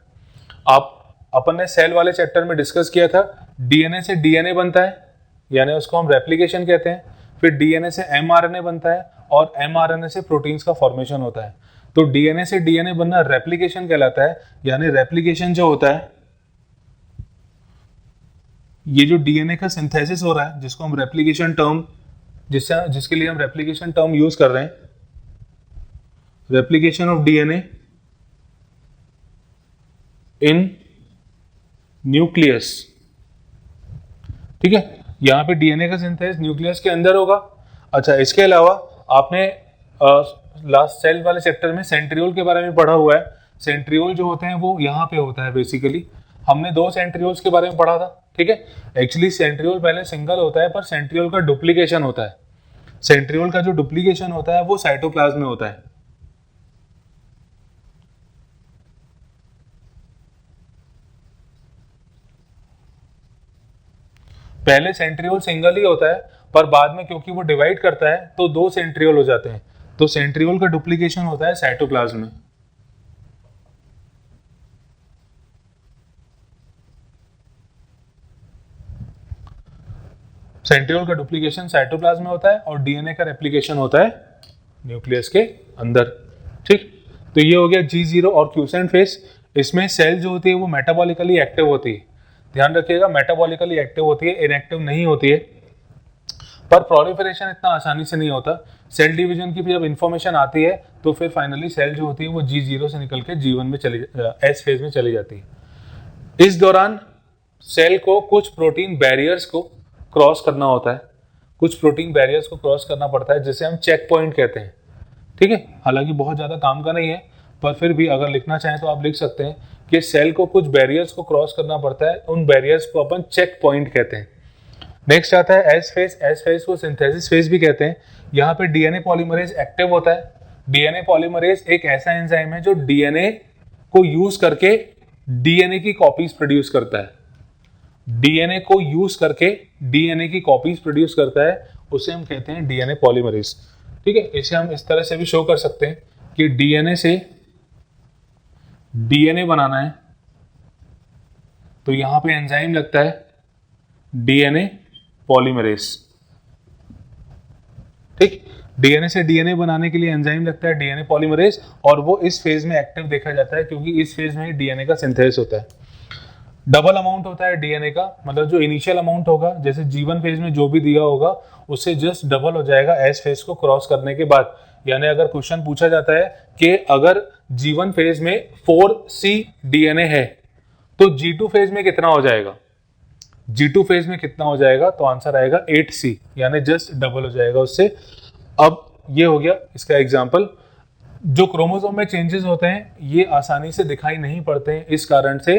अपन ने सेल वाले चैप्टर में डिस्कस किया था, डीएनए से डीएनए बनता है, यानी उसको हम रेप्लिकेशन कहते हैं। फिर डीएनए से एमआरएनए बनता है और एमआरएनए से प्रोटीन्स का फॉर्मेशन होता है। तो डीएनए से डीएनए बनना रेप्लिकेशन कहलाता है। यानी रेप्लिकेशन जो होता है, ये जो डीएनए का सिंथेसिस हो रहा है, जिसको हम रेप्लिकेशन टर्म, जिसके लिए हम रेप्लिकेशन टर्म यूज कर रहे हैं, replication of DNA in nucleus. ठीक है, यहां पे डीएनए का सिंथेसिस न्यूक्लियस के अंदर होगा। अच्छा, इसके अलावा आपने लास्ट सेल वाले सेक्टर में सेंट्रियोल के बारे में पढ़ा हुआ है। सेंट्रियोल जो होते हैं वो यहाँ पे होता है। बेसिकली हमने 2 सेंट्रियोल्स के बारे में पढ़ा था। ठीक है, एक्चुअली सेंट्रियोल पहले सिंगल होता है, पर सेंट्रियोल का डुप्लीकेशन होता है। सेंट्रियोल का जो डुप्लीकेशन होता है वो साइटोप्लाज्म में होता है। पहले सेंट्रियोल सिंगल ही होता है, पर बाद में क्योंकि वो डिवाइड करता है तो 2 सेंट्रियोल हो जाते हैं। तो सेंट्रियोल का डुप्लीकेशन होता है साइटोप्लाज्म में। सेंट्रियोल का डुप्लीकेशन साइटोप्लाज्म में होता है और डीएनए का रेप्लिकेशन होता है न्यूक्लियस के अंदर। ठीक, तो ये हो गया G0 और क्यूसेंट फेस। इसमें सेल जो होती है वो मेटाबॉलिकली एक्टिव होती है। ध्यान रखिएगा, मेटाबॉलिकली एक्टिव होती है, इनएक्टिव नहीं होती है। पर प्रोलिफरेशन इतना आसानी से नहीं होता। सेल डिवीजन की भी जब इंफॉर्मेशन आती है तो फिर फाइनली सेल जो होती है वो G0 से निकल के G1 में एस फेज में चली जाती है। इस दौरान सेल को कुछ प्रोटीन बैरियर्स को क्रॉस करना होता है, कुछ प्रोटीन बैरियर्स को क्रॉस करना पड़ता है, जिसे हम चेक पॉइंट कहते हैं। ठीक है, हालांकि बहुत ज्यादा काम का नहीं है, पर फिर भी अगर लिखना चाहें तो आप लिख सकते हैं कि सेल को कुछ बैरियर्स को क्रॉस करना पड़ता है। उन बैरियर्स को अपन चेक पॉइंट कहते हैं। नेक्स्ट आता है एस फेज। एस फेज को सिंथेसिस फेज भी कहते हैं। यहाँ पे डीएनए पॉलीमरेज एक्टिव होता है। डीएनए पॉलीमरेज एक ऐसा एंजाइम है जो डीएनए को यूज करके डीएनए की कॉपीज प्रोड्यूस करता है। डीएनए को यूज करके डीएनए की कॉपीज प्रोड्यूस करता है, उसे हम कहते हैं डीएनए पॉलीमरेज। ठीक है, इसे हम इस तरह से भी शो कर सकते हैं कि डीएनए से डीएनए बनाना है तो यहां पे एंजाइम लगता है डीएनए पॉलीमरेज। ठीक, डीएनए से डीएनए बनाने के लिए एंजाइम लगता है डीएनए पॉलीमरेज, और वो इस फेज में एक्टिव देखा जाता है क्योंकि इस फेज में ही डीएनए का सिंथेसिस होता है। डबल अमाउंट होता है डीएनए का, मतलब जो इनिशियल अमाउंट होगा, जैसे G1 फेज में जो भी दिया होगा उससे जस्ट डबल हो जाएगा एस फेज को क्रॉस करने के बाद। यानी अगर क्वेश्चन पूछा जाता है कि अगर G1 फेज में 4C डीएनए है तो G2 फेज में कितना हो जाएगा, G2 फेज में कितना हो जाएगा, तो आंसर आएगा 8C, यानी जस्ट डबल हो जाएगा उससे। अब ये हो गया इसका एग्जाम्पल। जो क्रोमोसोम में चेंजेस होते हैं ये आसानी से दिखाई नहीं पड़ते हैं, इस कारण से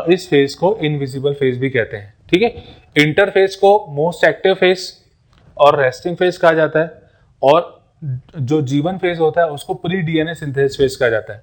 इस फेज को इनविजिबल फेज भी कहते हैं। ठीक है, इंटरफेज को मोस्ट एक्टिव फेज और रेस्टिंग फेज कहा जाता है, और जो G1 फेज होता है उसको प्री डीएनए सिंथेसिस फेज कहा जाता है।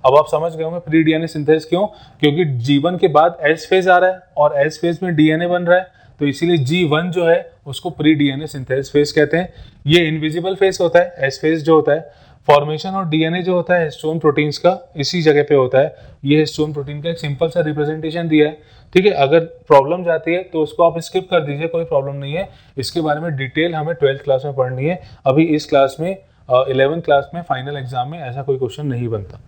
अब आप समझ गए होंगे प्री डीएनए सिंथेसिस क्यों, क्योंकि G1 के बाद एस फेज आ रहा है और एस फेज में डीएनए बन रहा है, तो इसीलिए G1 जो है उसको प्री डीएनए सिंथेसिस फेज कहते हैं। ये इनविजिबल फेज होता है। एस फेज जो होता है, फॉर्मेशन और डीएनए जो होता है हिस्टोन प्रोटीन्स का इसी जगह पे होता है। ये हिस्टोन प्रोटीन का एक सिंपल सा रिप्रेजेंटेशन दिया है। ठीक है, अगर प्रॉब्लम जाती है तो उसको आप स्किप कर दीजिए, कोई प्रॉब्लम नहीं है। इसके बारे में डिटेल हमें 12th क्लास में पढ़नी है। अभी इस क्लास में 11th क्लास में फाइनल एग्जाम में ऐसा कोई क्वेश्चन नहीं बनता।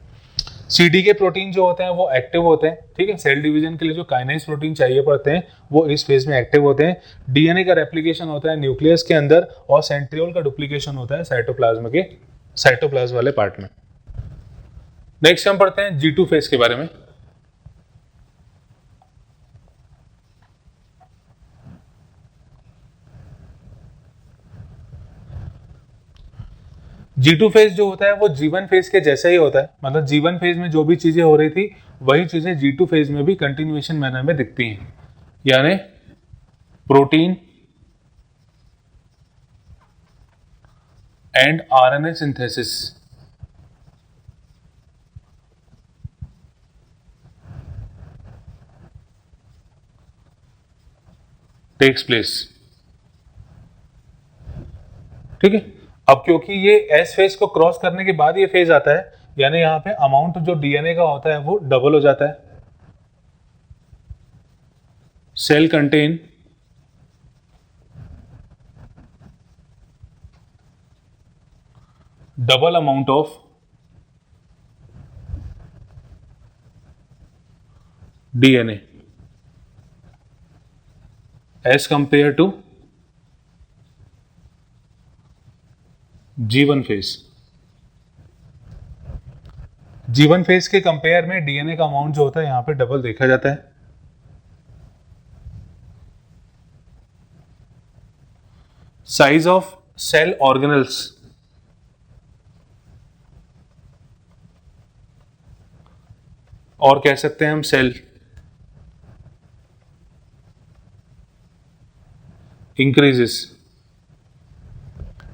सीडी के प्रोटीन जो होते हैं वो एक्टिव होते हैं। ठीक है, सेल डिवीजन के लिए जो काइनेज प्रोटीन चाहिए पड़ते हैं वो इस फेज में एक्टिव होते हैं। डीएनए का रेप्लिकेशन होता है न्यूक्लियस के अंदर, और सेंट्रियोल का डुप्लीकेशन होता है साइटोप्लाज्म वाले पार्ट में। नेक्स्ट हम पढ़ते हैं G2 फेज के बारे में। G2 फेज जो होता है वो G1 फेज के जैसा ही होता है, मतलब G1 फेज में जो भी चीजें हो रही थी वही चीजें G2 फेज में भी कंटिन्यूएशन मैनर में दिखती हैं। यानी protein and RNA synthesis takes place. ठीक है, अब क्योंकि ये एस फेज को क्रॉस करने के बाद ये फेज आता है, यानी यहां पे अमाउंट जो डीएनए का होता है वो डबल हो जाता है। Cell contain double amount of DNA as compare to G1 phase. G1 phase के कंपेयर में डीएनए का अमाउंट जो होता है यहां पे डबल देखा जाता है। साइज ऑफ सेल ऑर्गेनल्स और कह सकते हैं हम सेल इंक्रीजेस।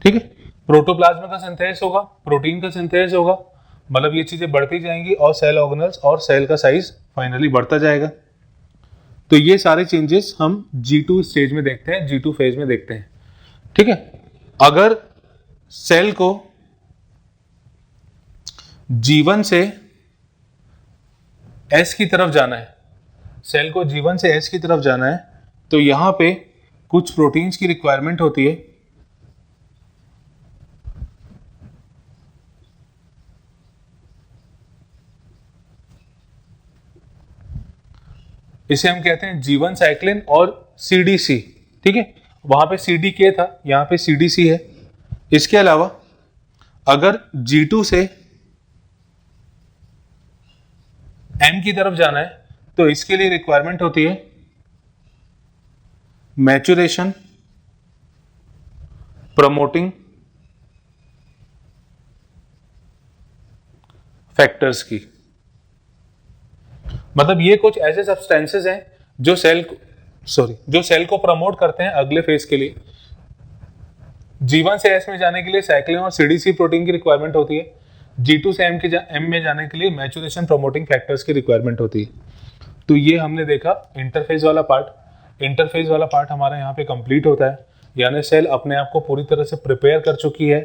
ठीक है, प्रोटोप्लाज्म का सिंथेसिस होगा, प्रोटीन का सिंथेसिस होगा, मतलब ये चीजें बढ़ती जाएंगी और सेल ऑर्गेनल्स और सेल का साइज फाइनली बढ़ता जाएगा। तो ये सारे चेंजेस हम G2 स्टेज में देखते हैं, G2 फेज में देखते हैं। ठीक है, अगर सेल को G1 से S की तरफ जाना है, सेल को G1 से S की तरफ जाना है, तो यहां पे कुछ प्रोटीन्स की रिक्वायरमेंट होती है। इसे हम कहते हैं G1 साइक्लिन और CDC। ठीक है, वहां पे CDK था, यहां पे CDC है। इसके अलावा अगर G2 से M की तरफ जाना है तो इसके लिए रिक्वायरमेंट होती है मैच्योरेशन प्रमोटिंग फैक्टर्स की। मतलब ये कुछ ऐसे सब्सटेंसेस हैं जो सेल को प्रमोट करते हैं अगले फेज के लिए। G1 से S में जाने के लिए साइक्लिन और CDC प्रोटीन की रिक्वायरमेंट होती है। G2 से M में जाने के लिए मैच्योरेशन प्रमोटिंग फैक्टर्स की रिक्वायरमेंट होती है। तो ये हमने देखा इंटरफेज वाला पार्ट। इंटरफेज वाला पार्ट हमारा यहाँ पे कंप्लीट होता है, यानी सेल अपने आप को पूरी तरह से प्रिपेयर कर चुकी है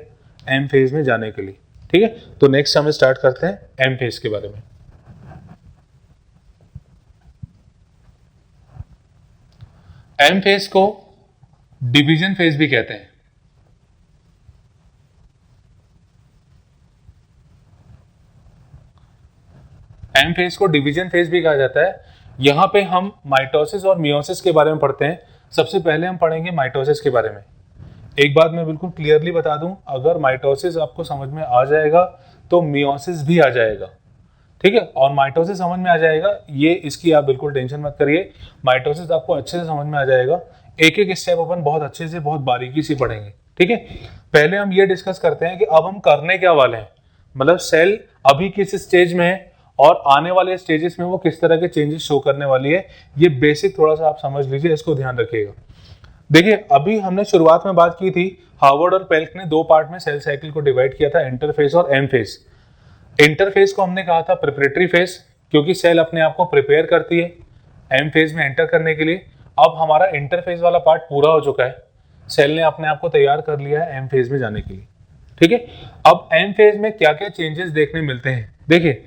M फेज में जाने के लिए। ठीक है, तो नेक्स्ट हम स्टार्ट करते हैं M फेज के बारे में। M फेज को डिवीजन फेज भी कहते हैं। M फेज को डिवीजन फेज भी कहा जाता है। यहां पे हम माइटोसिस और मियोसिस के बारे में पढ़ते हैं। सबसे पहले हम पढ़ेंगे माइटोसिस के बारे में। एक बात मैं बिल्कुल क्लियरली बता दूं, अगर माइटोसिस आपको समझ में आ जाएगा तो मियोसिस भी आ जाएगा। ठीक है, और माइटोसिस समझ में आ जाएगा, ये इसकी आप बिल्कुल टेंशन मत करिए, माइटोसिस आपको अच्छे से समझ में आ जाएगा। एक एक स्टेप अपन बहुत अच्छे से बहुत बारीकी से पढ़ेंगे। ठीक है, पहले हम ये डिस्कस करते हैं कि अब हम करने क्या वाले हैं, मतलब सेल अभी किस स्टेज में है और आने वाले स्टेजेस में वो किस तरह के चेंजेस शो करने वाली है। ये बेसिक थोड़ा सा आप समझ लीजिए, इसको ध्यान रखिएगा। देखिए, अभी हमने शुरुआत में बात की थी, हार्वर्ड और पेल्क ने दो पार्ट में सेल साइकिल को डिवाइड किया था, इंटरफेज और एम फेज। इंटरफेज को हमने कहा था प्रिपरेटरी फेज, क्योंकि सेल अपने आप को प्रिपेयर करती है एम फेज में एंटर करने के लिए। अब हमारा इंटरफेज वाला पार्ट पूरा हो चुका है, सेल ने अपने आप को तैयार कर लिया है एम फेज में जाने के लिए। ठीक है, अब एम फेज में क्या क्या चेंजेस देखने मिलते हैं। देखिए,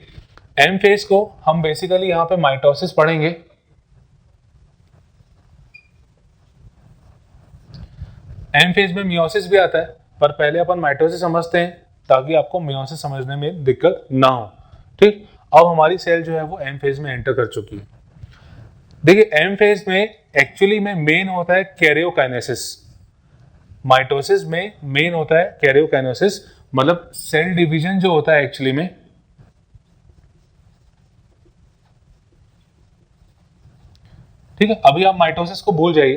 एम फेज को हम बेसिकली यहां पे माइटोसिस पढ़ेंगे। एम फेज में मियोसिस भी आता है, पर पहले अपन माइटोसिस समझते हैं ताकि आपको मियोसिस समझने में दिक्कत ना हो। ठीक, अब हमारी सेल जो है वो एम फेज में एंटर कर चुकी है। देखिए, एम फेज में एक्चुअली में मेन होता है कैरियोकाइनेसिस। माइटोसिस में मेन होता है कैरियोकाइनेसिस, मतलब सेल डिवीजन जो होता है एक्चुअली में। ठीक है, अभी आप माइटोसिस को भूल जाइए,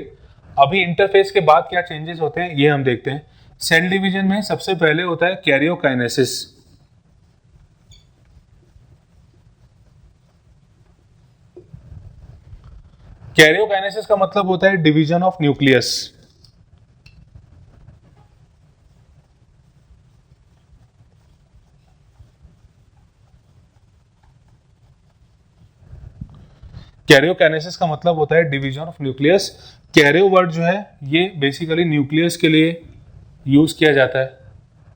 अभी इंटरफेज के बाद क्या चेंजेस होते हैं ये हम देखते हैं। सेल डिवीजन में सबसे पहले होता है कैरियोकाइनेसिस। कैरियोकाइनेसिस का मतलब होता है डिवीजन ऑफ न्यूक्लियस। कैरियोकाइनेसिस का मतलब होता है division of nucleus. Cairo word जो है ये बेसिकली न्यूक्लियस के लिए यूज किया जाता है,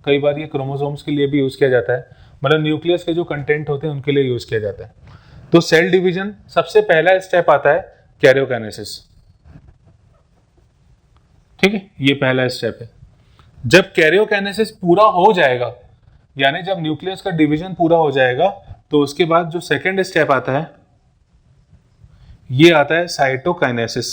कई बार ये क्रोमोसोम्स के लिए भी यूज किया जाता है, मतलब न्यूक्लियस के जो कंटेंट होते हैं उनके लिए यूज किया जाता है। तो सेल डिवीजन सबसे पहला स्टेप आता है कैरियोकाइनेसिस। ठीक है, ये पहला स्टेप है। जब कैरियोकाइनेसिस पूरा हो जाएगा, यानी जब न्यूक्लियस का डिवीजन पूरा हो जाएगा, तो उसके बाद जो सेकेंड स्टेप आता है ये आता है साइटोकाइनेसिस।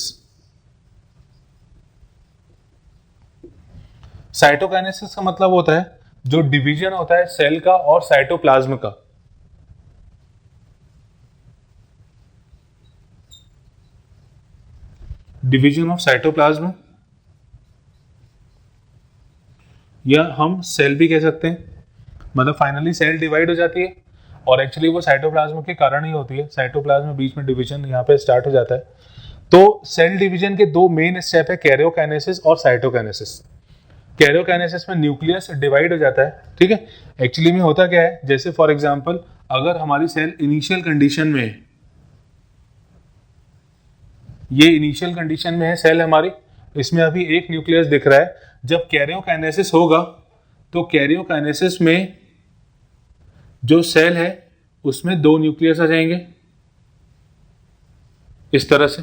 साइटोकाइनेसिस का मतलब होता है जो डिवीजन होता है सेल का और साइटोप्लाज्म का। डिवीजन ऑफ साइटोप्लाज्म, या हम सेल भी कह सकते हैं। मतलब फाइनली सेल डिवाइड हो जाती है और एक्चुअली वो साइटोप्लाज्म के कारण ही होती है। साइटोप्लाज्म बीच में डिवीजन यहाँ पे स्टार्ट हो जाता है। तो सेल डिवीजन के दो मेन स्टेप है, कैरियोकाइनेसिस और साइटोकाइनेसिस। कैरियोकाइनेसिस में न्यूक्लियस डिवाइड हो जाता है, ठीक है। एक्चुअली में होता क्या है, जैसे फॉर एग्जांपल अगर हमारी सेल इनिशियल कंडीशन में है, ये इनिशियल कंडीशन में है सेल हमारी, इसमें अभी एक न्यूक्लियस दिख रहा है। जब कैरियोकाइनेसिस होगा तो कैरियोकाइनेसिस में जो सेल है उसमें दो न्यूक्लियस आ जाएंगे इस तरह से।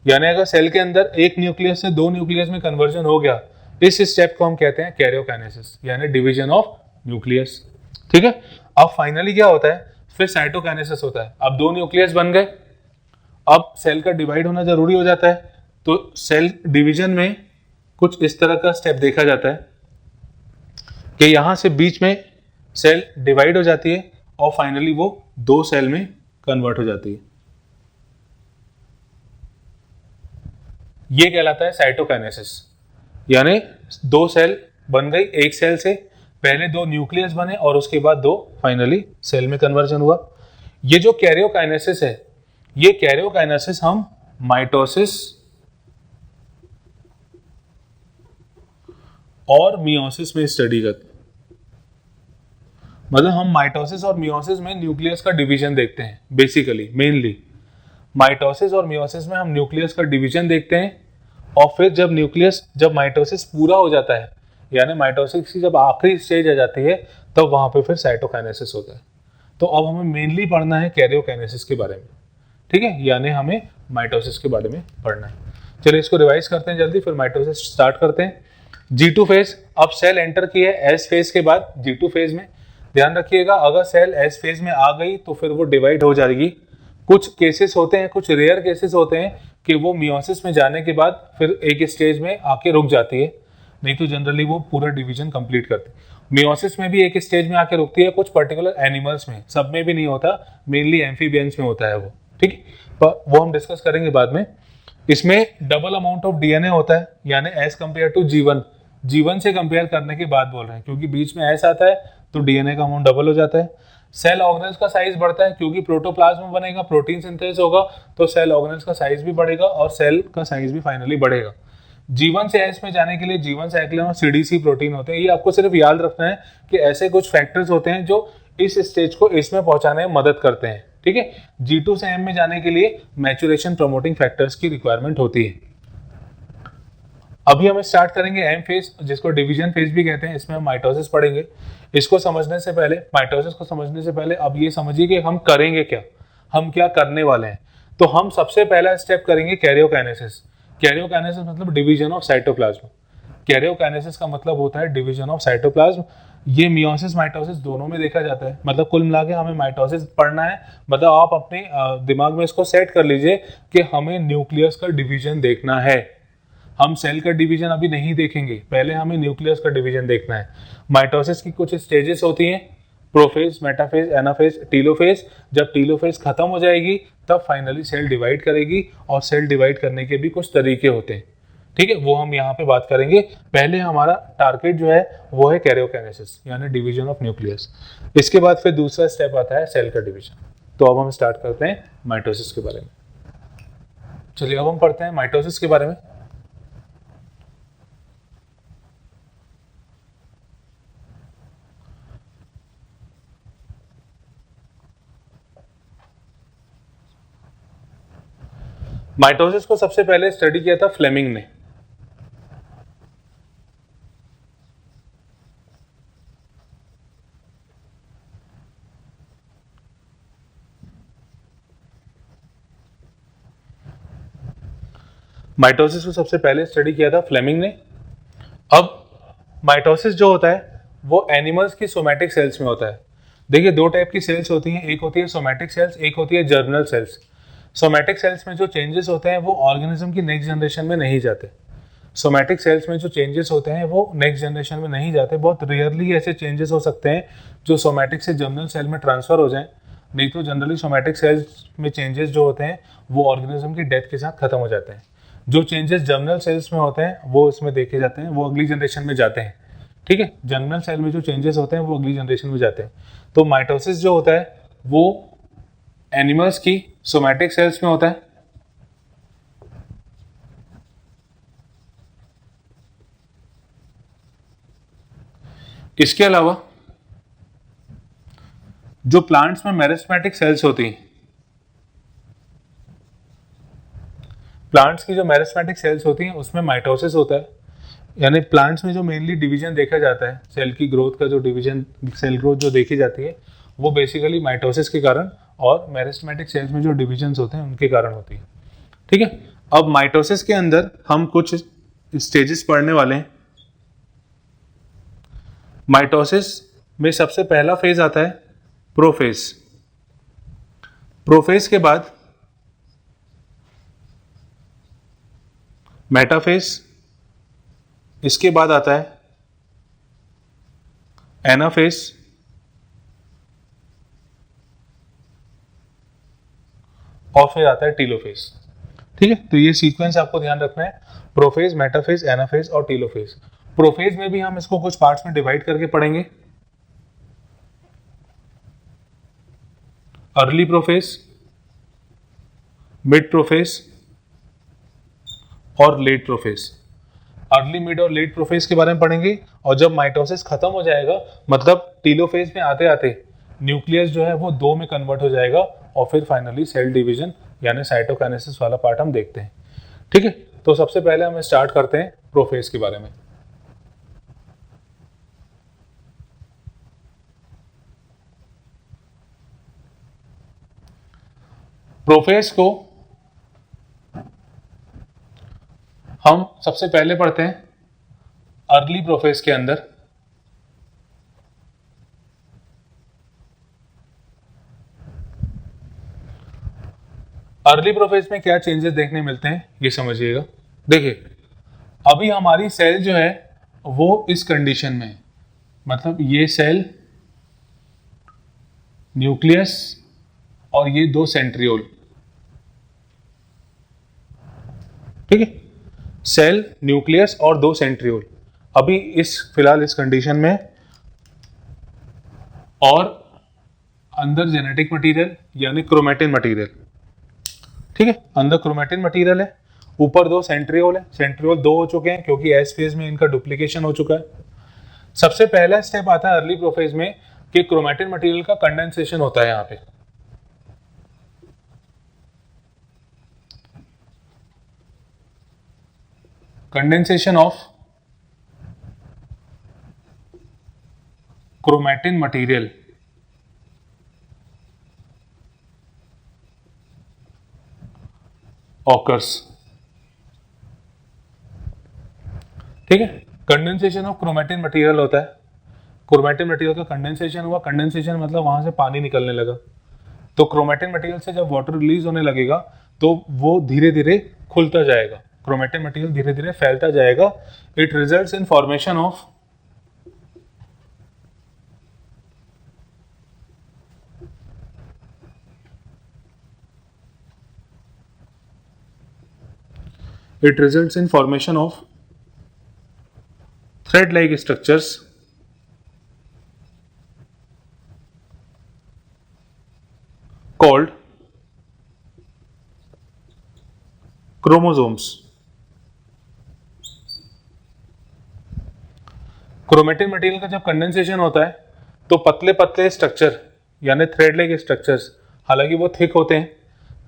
यानी अगर सेल के अंदर एक न्यूक्लियस से दो न्यूक्लियस में कन्वर्जन हो गया, इस स्टेप को हम कहते हैं कैरियोकाइनेसिस, यानी डिवीजन ऑफ न्यूक्लियस, ठीक है। अब फाइनली क्या होता है, फिर साइटोकाइनेसिस होता है। अब दो न्यूक्लियस बन गए, अब सेल का डिवाइड होना जरूरी हो जाता है। तो सेल डिवीजन में कुछ इस तरह का स्टेप देखा जाता है कि यहां से बीच में सेल डिवाइड हो जाती है और फाइनली वो दो सेल में कन्वर्ट हो जाती है। ये कहलाता है साइटोकाइनेसिस। यानी दो सेल बन गई, एक सेल से पहले दो न्यूक्लियस बने और उसके बाद दो फाइनली सेल में कन्वर्जन हुआ। ये जो कैरियोकाइनेसिस है, ये कैरियोकाइनेसिस हम माइटोसिस और मियोसिस में स्टडी करते हैं। मतलब हम माइटोसिस और मियोसिस में न्यूक्लियस का डिवीजन देखते हैं। बेसिकली मेनली माइटोसिस और मियोसिस में हम न्यूक्लियस का डिवीजन देखते हैं, और फिर जब माइटोसिस पूरा हो जाता है, यानी माइटोसिस की जब आखिरी स्टेज आ जाती है, तब वहां पे फिर साइटोकाइनेसिस होता है। तो अब हमें मेनली पढ़ना है कैरियोकाइनेसिस के बारे में, ठीक है, यानी हमें माइटोसिस के बारे में पढ़ना है। चलिए इसको रिवाइज करते हैं जल्दी, फिर माइटोसिस स्टार्ट करते हैं। G2 फेज, अब सेल एंटर की है S फेज के बाद G2 फेज में। ध्यान रखिएगा, अगर सेल S फेज में आ गई तो फिर वो डिवाइड हो जाएगी। कुछ केसेस होते हैं, कुछ रेयर केसेस होते हैं कि वो मियोसिस में जाने के बाद फिर एक स्टेज में आके रुक जाती है, नहीं तो जनरली वो पूरा डिवीजन कंप्लीट करती है। मियोसिस में भी एक स्टेज में आके रुकती है, कुछ पर्टिकुलर एनिमल्स में, सब में भी नहीं होता, मेनली एम्फीबियंस में होता है वो, ठीक है। पर वो हम डिस्कस करेंगे बाद में। इसमें डबल अमाउंट ऑफ डीएनए होता है, यानी एज कंपेयर टू जीवन से कंपेयर करने के बाद बोल रहे हैं, क्योंकि बीच में एस आता है तो डीएनए का अमाउंट डबल हो जाता है। सेल ऑर्गेनल्स का साइज बढ़ता है, क्योंकि प्रोटोप्लाज्म बनेगा, प्रोटीन सिंथेसिस होगा, तो सेल ऑर्गेनल्स का साइज भी बढ़ेगा और सेल का साइज भी फाइनली बढ़ेगा। जीवन से एस में जाने के लिए जीवन साइक्लिन और सीडीसी प्रोटीन होते हैं। ये आपको सिर्फ याद रखना है कि ऐसे कुछ फैक्टर्स होते हैं जो इस स्टेज को इसमें पहुंचाने में मदद करते हैं, ठीक है। G2 से M में जाने के लिए मैच्योरेशन प्रमोटिंग फैक्टर्स की रिक्वायरमेंट होती है। अभी हम स्टार्ट करेंगे M फेज, जिसको डिवीजन फेज भी कहते हैं। इसमें हम माइटोसिस पढ़ेंगे। इसको समझने से पहले, माइटोसिस को समझने से पहले अब ये समझिए कि हम करेंगे क्या, हम क्या करने वाले हैं। तो हम सबसे पहला स्टेप करेंगे कैरियोकाइनेसिस। कैरियोकाइनेसिस मतलब डिवीजन ऑफ साइटोप्लाज्म। कैरियोकाइनेसिस का मतलब होता है डिवीजन ऑफ साइटोप्लाज्म। ये मियोसिस माइटोसिस दोनों में देखा जाता है। मतलब कुल मिला के हमें माइटोसिस पढ़ना है। मतलब आप अपने दिमाग में इसको सेट कर लीजिए कि हमें न्यूक्लियस का डिवीजन देखना है। हम सेल का डिवीजन अभी नहीं देखेंगे, पहले हमें न्यूक्लियस का डिवीजन देखना है। माइटोसिस की कुछ स्टेजेस होती हैं, प्रोफेज, मेटाफेज, एनाफेज, टीलोफेज। जब टीलोफेज खत्म हो जाएगी तब फाइनली सेल डिवाइड करेगी, और सेल डिवाइड करने के भी कुछ तरीके होते हैं, ठीक है, वो हम यहाँ पे बात करेंगे। पहले हमारा टारगेट जो है वो है कैरियोकाइनेसिस, यानी डिवीजन ऑफ न्यूक्लियस। इसके बाद फिर दूसरा स्टेप आता है सेल का डिवीजन। तो अब हम स्टार्ट करते हैं माइटोसिस के बारे में। चलिए अब हम पढ़ते हैं माइटोसिस के बारे में। माइटोसिस को सबसे पहले स्टडी किया था फ्लेमिंग ने। माइटोसिस को सबसे पहले स्टडी किया था फ्लेमिंग ने। अब माइटोसिस जो होता है वो एनिमल्स की सोमैटिक सेल्स में होता है। देखिए दो टाइप की सेल्स होती हैं, एक होती है सोमैटिक सेल्स, एक होती है जर्मिनल सेल्स। सोमैटिक सेल्स में जो चेंजेस होते हैं वो ऑर्गेनिज्म की नेक्स्ट जनरेशन में नहीं जाते। सोमैटिक सेल्स में जो चेंजेस होते हैं वो नेक्स्ट जनरेशन में नहीं जाते। बहुत रेयरली ऐसे चेंजेस हो सकते हैं जो सोमैटिक से जर्मिनल सेल में ट्रांसफर हो जाएं, नहीं तो जनरली सोमैटिक सेल्स में चेंजेस जो होते हैं वो ऑर्गेनिज्म की डेथ के साथ खत्म हो जाते हैं। जो चेंजेस जर्मिनल सेल्स में होते हैं वो इसमें देखे जाते हैं, वो अगली जनरेशन में जाते हैं। ठीक है, जर्मिनल सेल में जो चेंजेस होते हैं वो अगली जनरेशन में जाते हैं। तो माइटोसिस जो होता है वो एनिमल्स की सोमैटिक सेल्स में होता है। इसके अलावा जो प्लांट्स में मेरिस्टेमेटिक सेल्स होती हैं, प्लांट्स की जो मेरिस्टेमेटिक सेल्स होती हैं उसमें माइटोसिस होता है। यानी प्लांट्स में जो मेनली डिवीजन देखा जाता है, सेल की ग्रोथ का जो डिवीजन, सेल ग्रोथ जो देखी जाती है वो बेसिकली माइटोसिस के कारण और मेरिस्टेमेटिक सेल्स में जो डिवीजन्स होते हैं उनके कारण होती है। ठीक है, अब माइटोसिस के अंदर हम कुछ स्टेजेस पढ़ने वाले हैं। माइटोसिस में सबसे पहला फेज आता है प्रोफेज। प्रोफेज के बाद मेटाफेज, इसके बाद आता है एनाफेज, और फिर आता है टीलोफेज। ठीक है, तो ये सीक्वेंस आपको ध्यान रखना है, प्रोफेज, मेटाफेज, एनाफेज और टीलोफेज। प्रोफेज में भी हम इसको कुछ पार्ट्स में डिवाइड करके पढ़ेंगे। अर्ली प्रोफेज, मिड प्रोफेज और लेट प्रोफेज। अर्ली, मिड और लेट प्रोफेज के बारे में पढ़ेंगे। और जब माइटोसिस खत्म हो जाएगा, मतलब टीलोफेज में आते आते न्यूक्लियस जो है वो 2 में कन्वर्ट हो जाएगा और फिर फाइनली सेल डिवीजन यानी साइटोकाइनेसिस वाला पार्ट हम देखते हैं। ठीक है, तो सबसे पहले हम स्टार्ट करते हैं प्रोफेज के बारे में। प्रोफेज को हम सबसे पहले पढ़ते हैं अर्ली प्रोफेज के अंदर। अर्ली प्रोफेज में क्या चेंजेस देखने मिलते हैं ये समझिएगा। देखिए, अभी हमारी सेल जो है वो इस कंडीशन में है, मतलब ये सेल, न्यूक्लियस और ये 2 सेंट्रियोल। ठीक है, सेल, न्यूक्लियस और 2 सेंट्रियोल अभी इस फिलहाल इस कंडीशन में। और अंदर जेनेटिक मटेरियल यानी क्रोमेटिन मटेरियल। ठीक है, अंदर क्रोमेटिन मटेरियल है, ऊपर 2 सेंट्रियोल है। सेंट्रियोल 2 हो चुके हैं क्योंकि एस फेज में इनका डुप्लीकेशन हो चुका है। सबसे पहला स्टेप आता है अर्ली प्रोफेज में कि क्रोमेटिन मटेरियल का कंडेंसेशन होता है। यहां पे condensation of chromatin material occurs. ठीक है, कंडेंसेशन ऑफ क्रोमेटिन मटेरियल होता है। क्रोमेटिन मटेरियल का कंडेंसेशन हुआ, कंडेंसेशन मतलब वहां से पानी निकलने लगा। तो क्रोमेटिन मटेरियल से जब वाटर रिलीज होने लगेगा तो वो धीरे धीरे खुलता जाएगा, क्रोमेटिन मटेरियल धीरे धीरे फैलता जाएगा। It results in formation of thread like structures called chromosomes। Chromatin material का जब कंडेंसेशन होता है तो पतले पतले स्ट्रक्चर यानी थ्रेड लाइक स्ट्रक्चर्स, हालांकि वो थिक होते हैं,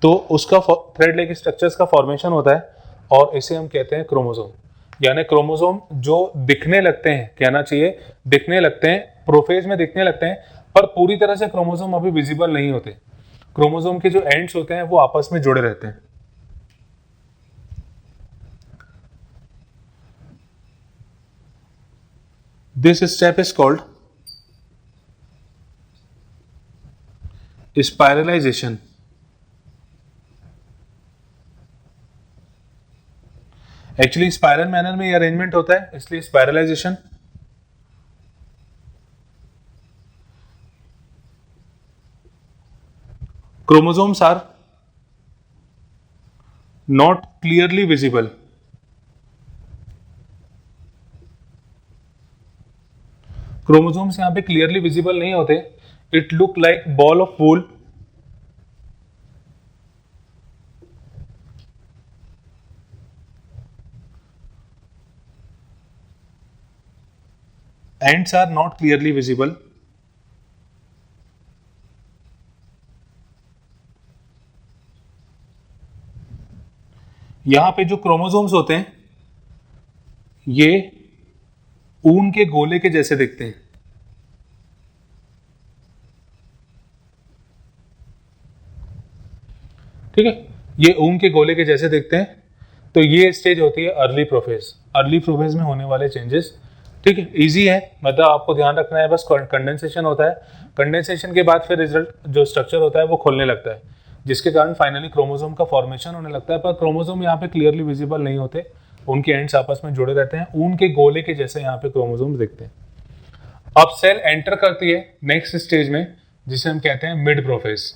तो उसका थ्रेड लाइक स्ट्रक्चर्स का फॉर्मेशन होता है और इसे हम कहते हैं क्रोमोसोम। यानी क्रोमोसोम जो दिखने लगते हैं, कहना चाहिए दिखने लगते हैं, प्रोफेज में दिखने लगते हैं, पर पूरी तरह से क्रोमोसोम अभी विजिबल नहीं होते। क्रोमोसोम के जो एंड्स होते हैं वो आपस में जुड़े रहते हैं। This step is called spiralisation. Actually spiral manner में ये अरेंजमेंट होता है, इसलिए spiralisation. Chromosomes are not clearly visible. Chromosomes यहां पे क्लियरली विजिबल नहीं होते। It look like ball of wool. Ends are not clearly visible. यहां पे जो क्रोमोसोम्स होते हैं ये ऊन के गोले के जैसे दिखते हैं। ठीक है, ये ऊन के गोले के जैसे दिखते हैं। तो ये स्टेज होती है अर्ली प्रोफेज। अर्ली प्रोफेज में होने वाले चेंजेस, ठीक है, इजी है, मतलब आपको ध्यान रखना है बस कंडेंसेशन होता है। कंडेंसेशन के बाद फिर रिजल्ट जो स्ट्रक्चर होता है वो खोलने लगता है, जिसके कारण फाइनली क्रोमोसोम का फॉर्मेशन होने लगता है। पर क्रोमोसोम यहाँ पे क्लियरली विजिबल नहीं होते, उनके एंड्स आपस में जुड़े रहते हैं, ऊन के गोले के जैसे यहाँ पे क्रोमोसोम दिखते हैं। अब सेल एंटर करती है नेक्स्ट स्टेज में, जिसे हम कहते हैं मिड प्रोफेज।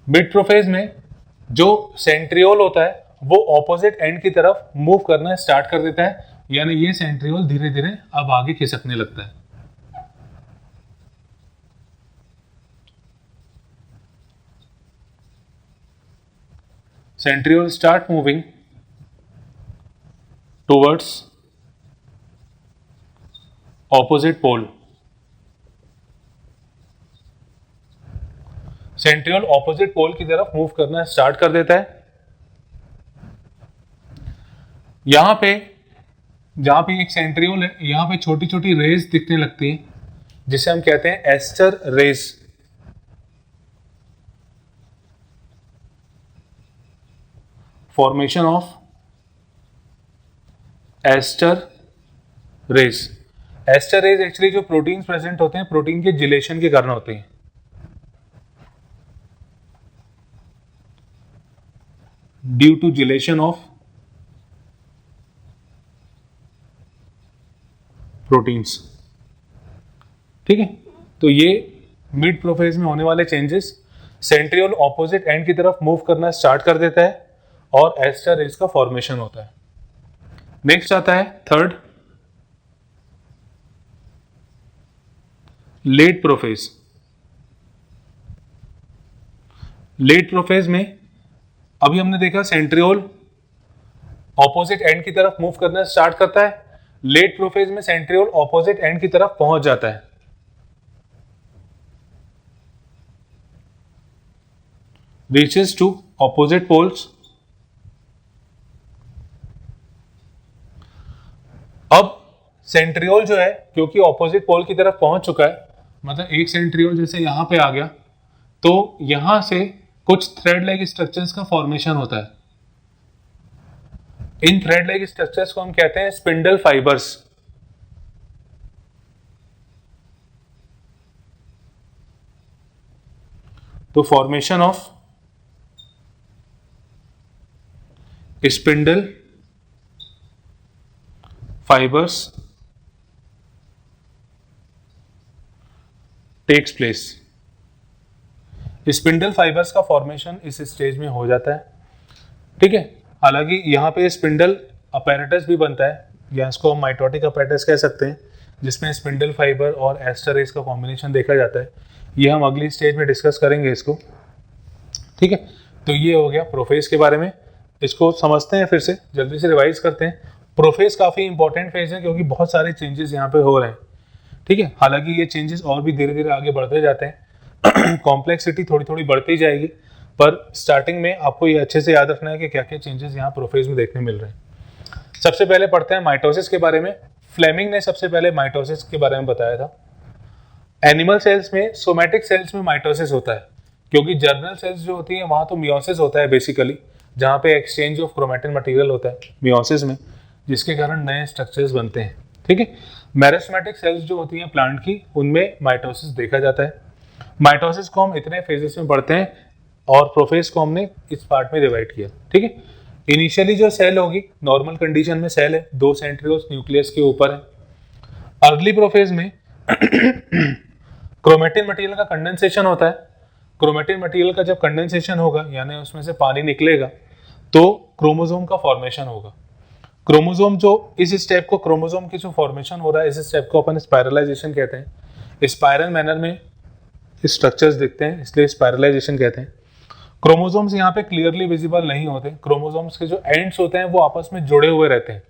मिड प्रोफेज में जो सेंट्रियोल होता है वो ऑपोजिट एंड की तरफ मूव करना स्टार्ट कर देता है, यानी ये सेंट्रियोल धीरे धीरे अब आगे खिसकने लगता है। Centriole start moving towards opposite pole. Centriole opposite pole की तरफ मूव करना स्टार्ट कर देता है। यहां पे जहां पे एक सेंट्रियोल है, यहां पे छोटी छोटी रेज दिखने लगती हैं, जिसे हम कहते हैं aster rays. Formation of aster rays. Aster rays actually जो प्रोटीन्स प्रेजेंट होते हैं, प्रोटीन के जिलेशन के कारण होते हैं। Due to gelation of proteins. ठीक है, तो ये मिड प्रोफेज में होने वाले चेंजेस, सेंट्रियोल ऑपोजिट एंड की तरफ मूव करना स्टार्ट कर देता है और एस्टर रेज का फॉर्मेशन होता है। नेक्स्ट आता है third, late prophase. Late prophase में अभी हमने देखा सेंट्रियोल ऑपोजिट एंड की तरफ मूव करना स्टार्ट करता है। लेट प्रोफेज में सेंट्रियोल ऑपोजिट एंड की तरफ पहुंच जाता है। Reaches to opposite poles. अब सेंट्रियोल जो है क्योंकि ऑपोजिट पोल की तरफ पहुंच चुका है, मतलब एक सेंट्रियोल जैसे यहां पे आ गया, तो यहां से कुछ थ्रेड लाइक स्ट्रक्चर्स का फॉर्मेशन होता है। इन थ्रेड लाइक स्ट्रक्चर्स को हम कहते हैं स्पिंडल फाइबर्स। तो formation of spindle fibres takes place. Spindle fibres का फॉर्मेशन इस स्टेज में हो जाता है। ठीक है, हालांकि यहाँ पे स्पिंडल अपैरेटस भी बनता है, या इसको हम माइटोटिक अपैरेटस कह सकते हैं, जिसमें स्पिंडल फाइबर और एस्टर रेज का कॉम्बिनेशन देखा जाता है। ये हम अगली स्टेज में डिस्कस करेंगे इसको। ठीक है, तो ये हो गया प्रोफेज के बारे में। इसको समझते हैं, फिर से जल्दी से रिवाइज करते हैं। प्रोफेज काफ़ी इंपॉर्टेंट फेज है क्योंकि बहुत सारे चेंजेस यहाँ पे हो रहे हैं। ठीक है, हालांकि ये चेंजेस और भी धीरे धीरे आगे बढ़ते जाते हैं, कॉम्प्लेक्सिटी थोड़ी थोड़ी बढ़ती जाएगी, पर स्टार्टिंग में आपको ये अच्छे से याद रखना है कि क्या क्या चेंजेस यहाँ प्रोफेज में देखने मिल रहे हैं। सबसे पहले पढ़ते हैं माइटोसिस के बारे में। फ्लेमिंग ने सबसे पहले माइटोसिस के बारे में बताया था। एनिमल सेल्स में, सोमैटिक सेल्स में माइटोसिस होता है, क्योंकि जर्नल सेल्स जो होती है वहां तो मियोसिस होता है बेसिकली, जहाँ पे एक्सचेंज ऑफ क्रोमैटिन मटेरियल होता है मियोसिस में, जिसके कारण नए स्ट्रक्चर्स बनते हैं। ठीक है। मेरिस्टेमेटिक सेल्स जो होती हैं प्लांट की, उनमें माइटोसिस देखा जाता है। माइटोसिस को हम इतने फेजेस में पढ़ते हैं और प्रोफेज को हमने इस पार्ट में डिवाइड किया, ठीक है। इनिशियली जो सेल होगी, नॉर्मल कंडीशन में सेल है, 2 सेंट्रियोल्स न्यूक्लियस के ऊपर है। अर्ली प्रोफेज में क्रोमेटिन मटेरियल का कंडेंसेशन होता है। क्रोमेटिन मटेरियल का जब कंडेंसेशन होगा, यानी उसमें से पानी निकलेगा, तो क्रोमोसोम का फॉर्मेशन होगा। क्रोमोसोम जो इस स्टेप को, क्रोमोसोम की जो फॉर्मेशन हो रहा है, इस स्टेप को अपन स्पाइरलाइजेशन कहते हैं। स्पाइरल मैनर में स्ट्रक्चर्स दिखते हैं, इसलिए स्पाइरलाइजेशन कहते हैं। क्रोमोसोम्स यहाँ पे क्लियरली विजिबल नहीं होते। क्रोमोसोम्स के जो एंड्स होते हैं वो आपस में जुड़े हुए रहते हैं,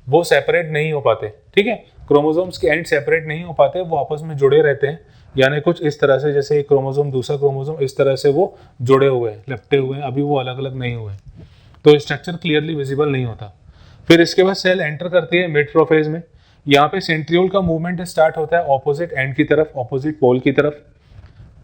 वो सेपरेट नहीं हो पाते, ठीक है। क्रोमोसोम्स के एंड सेपरेट नहीं हो पाते, वो आपस में जुड़े रहते हैं, यानी कुछ इस तरह से, जैसे एक क्रोमोसोम दूसरा क्रोमोसोम, इस तरह से वो जुड़े हुए हैं, लिपटे हुए हैं, अभी वो अलग अलग नहीं हुए, तो स्ट्रक्चर क्लियरली विजिबल नहीं होता। फिर इसके बाद सेल एंटर करती है मिड प्रोफेज में। यहाँ पे सेंट्रियोल का मूवमेंट स्टार्ट होता है ऑपोजिट एंड की तरफ, ऑपोजिट पोल की तरफ।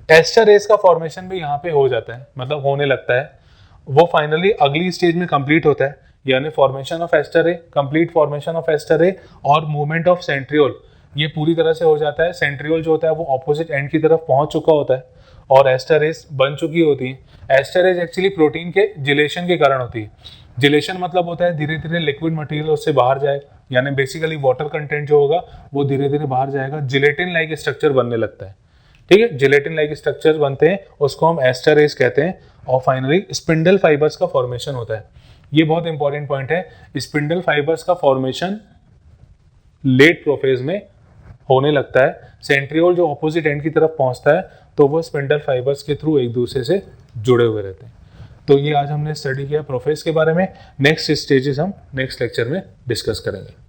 एस्टर रेस का फॉर्मेशन भी यहाँ पे हो जाता है, मतलब होने लगता है। वो फाइनली अगली स्टेज में कंप्लीट होता है, यानी फॉर्मेशन ऑफ एस्टर रे, कंप्लीट फॉर्मेशन ऑफ एस्टर रे और मूवमेंट ऑफ सेंट्रियोल, ये पूरी तरह से हो जाता है। सेंट्रियोल जो होता है वो ऑपोजिट एंड की तरफ पहुंच चुका होता है और एस्टर रेस बन चुकी होती है। एस्टर रेस एक्चुअली प्रोटीन के जिलेशन के कारण होती है। जिलेशन मतलब होता है धीरे धीरे लिक्विड मटेरियल उससे बाहर जाए, यानी बेसिकली वाटर कंटेंट जो होगा वो धीरे धीरे बाहर जाएगा, जिलेटिन लाइक स्ट्रक्चर बनने लगता है, ठीक है। जिलेटिन लाइक स्ट्रक्चर बनते हैं, उसको हम एस्टर रेस कहते हैं। और फाइनली स्पिंडल फाइबर्स का फॉर्मेशन होता है। ये बहुत इंपॉर्टेंट पॉइंट है, स्पिंडल फाइबर्स का फॉर्मेशन लेट प्रोफेज में होने लगता है। सेंट्रियोल जो ऑपोजिट एंड की तरफ पहुंचता है, तो वो स्पिंडल फाइबर्स के थ्रू एक दूसरे से जुड़े हुए रहते हैं। तो ये आज हमने स्टडी किया प्रोफेज के बारे में। नेक्स्ट स्टेजेस हम नेक्स्ट लेक्चर में डिस्कस करेंगे।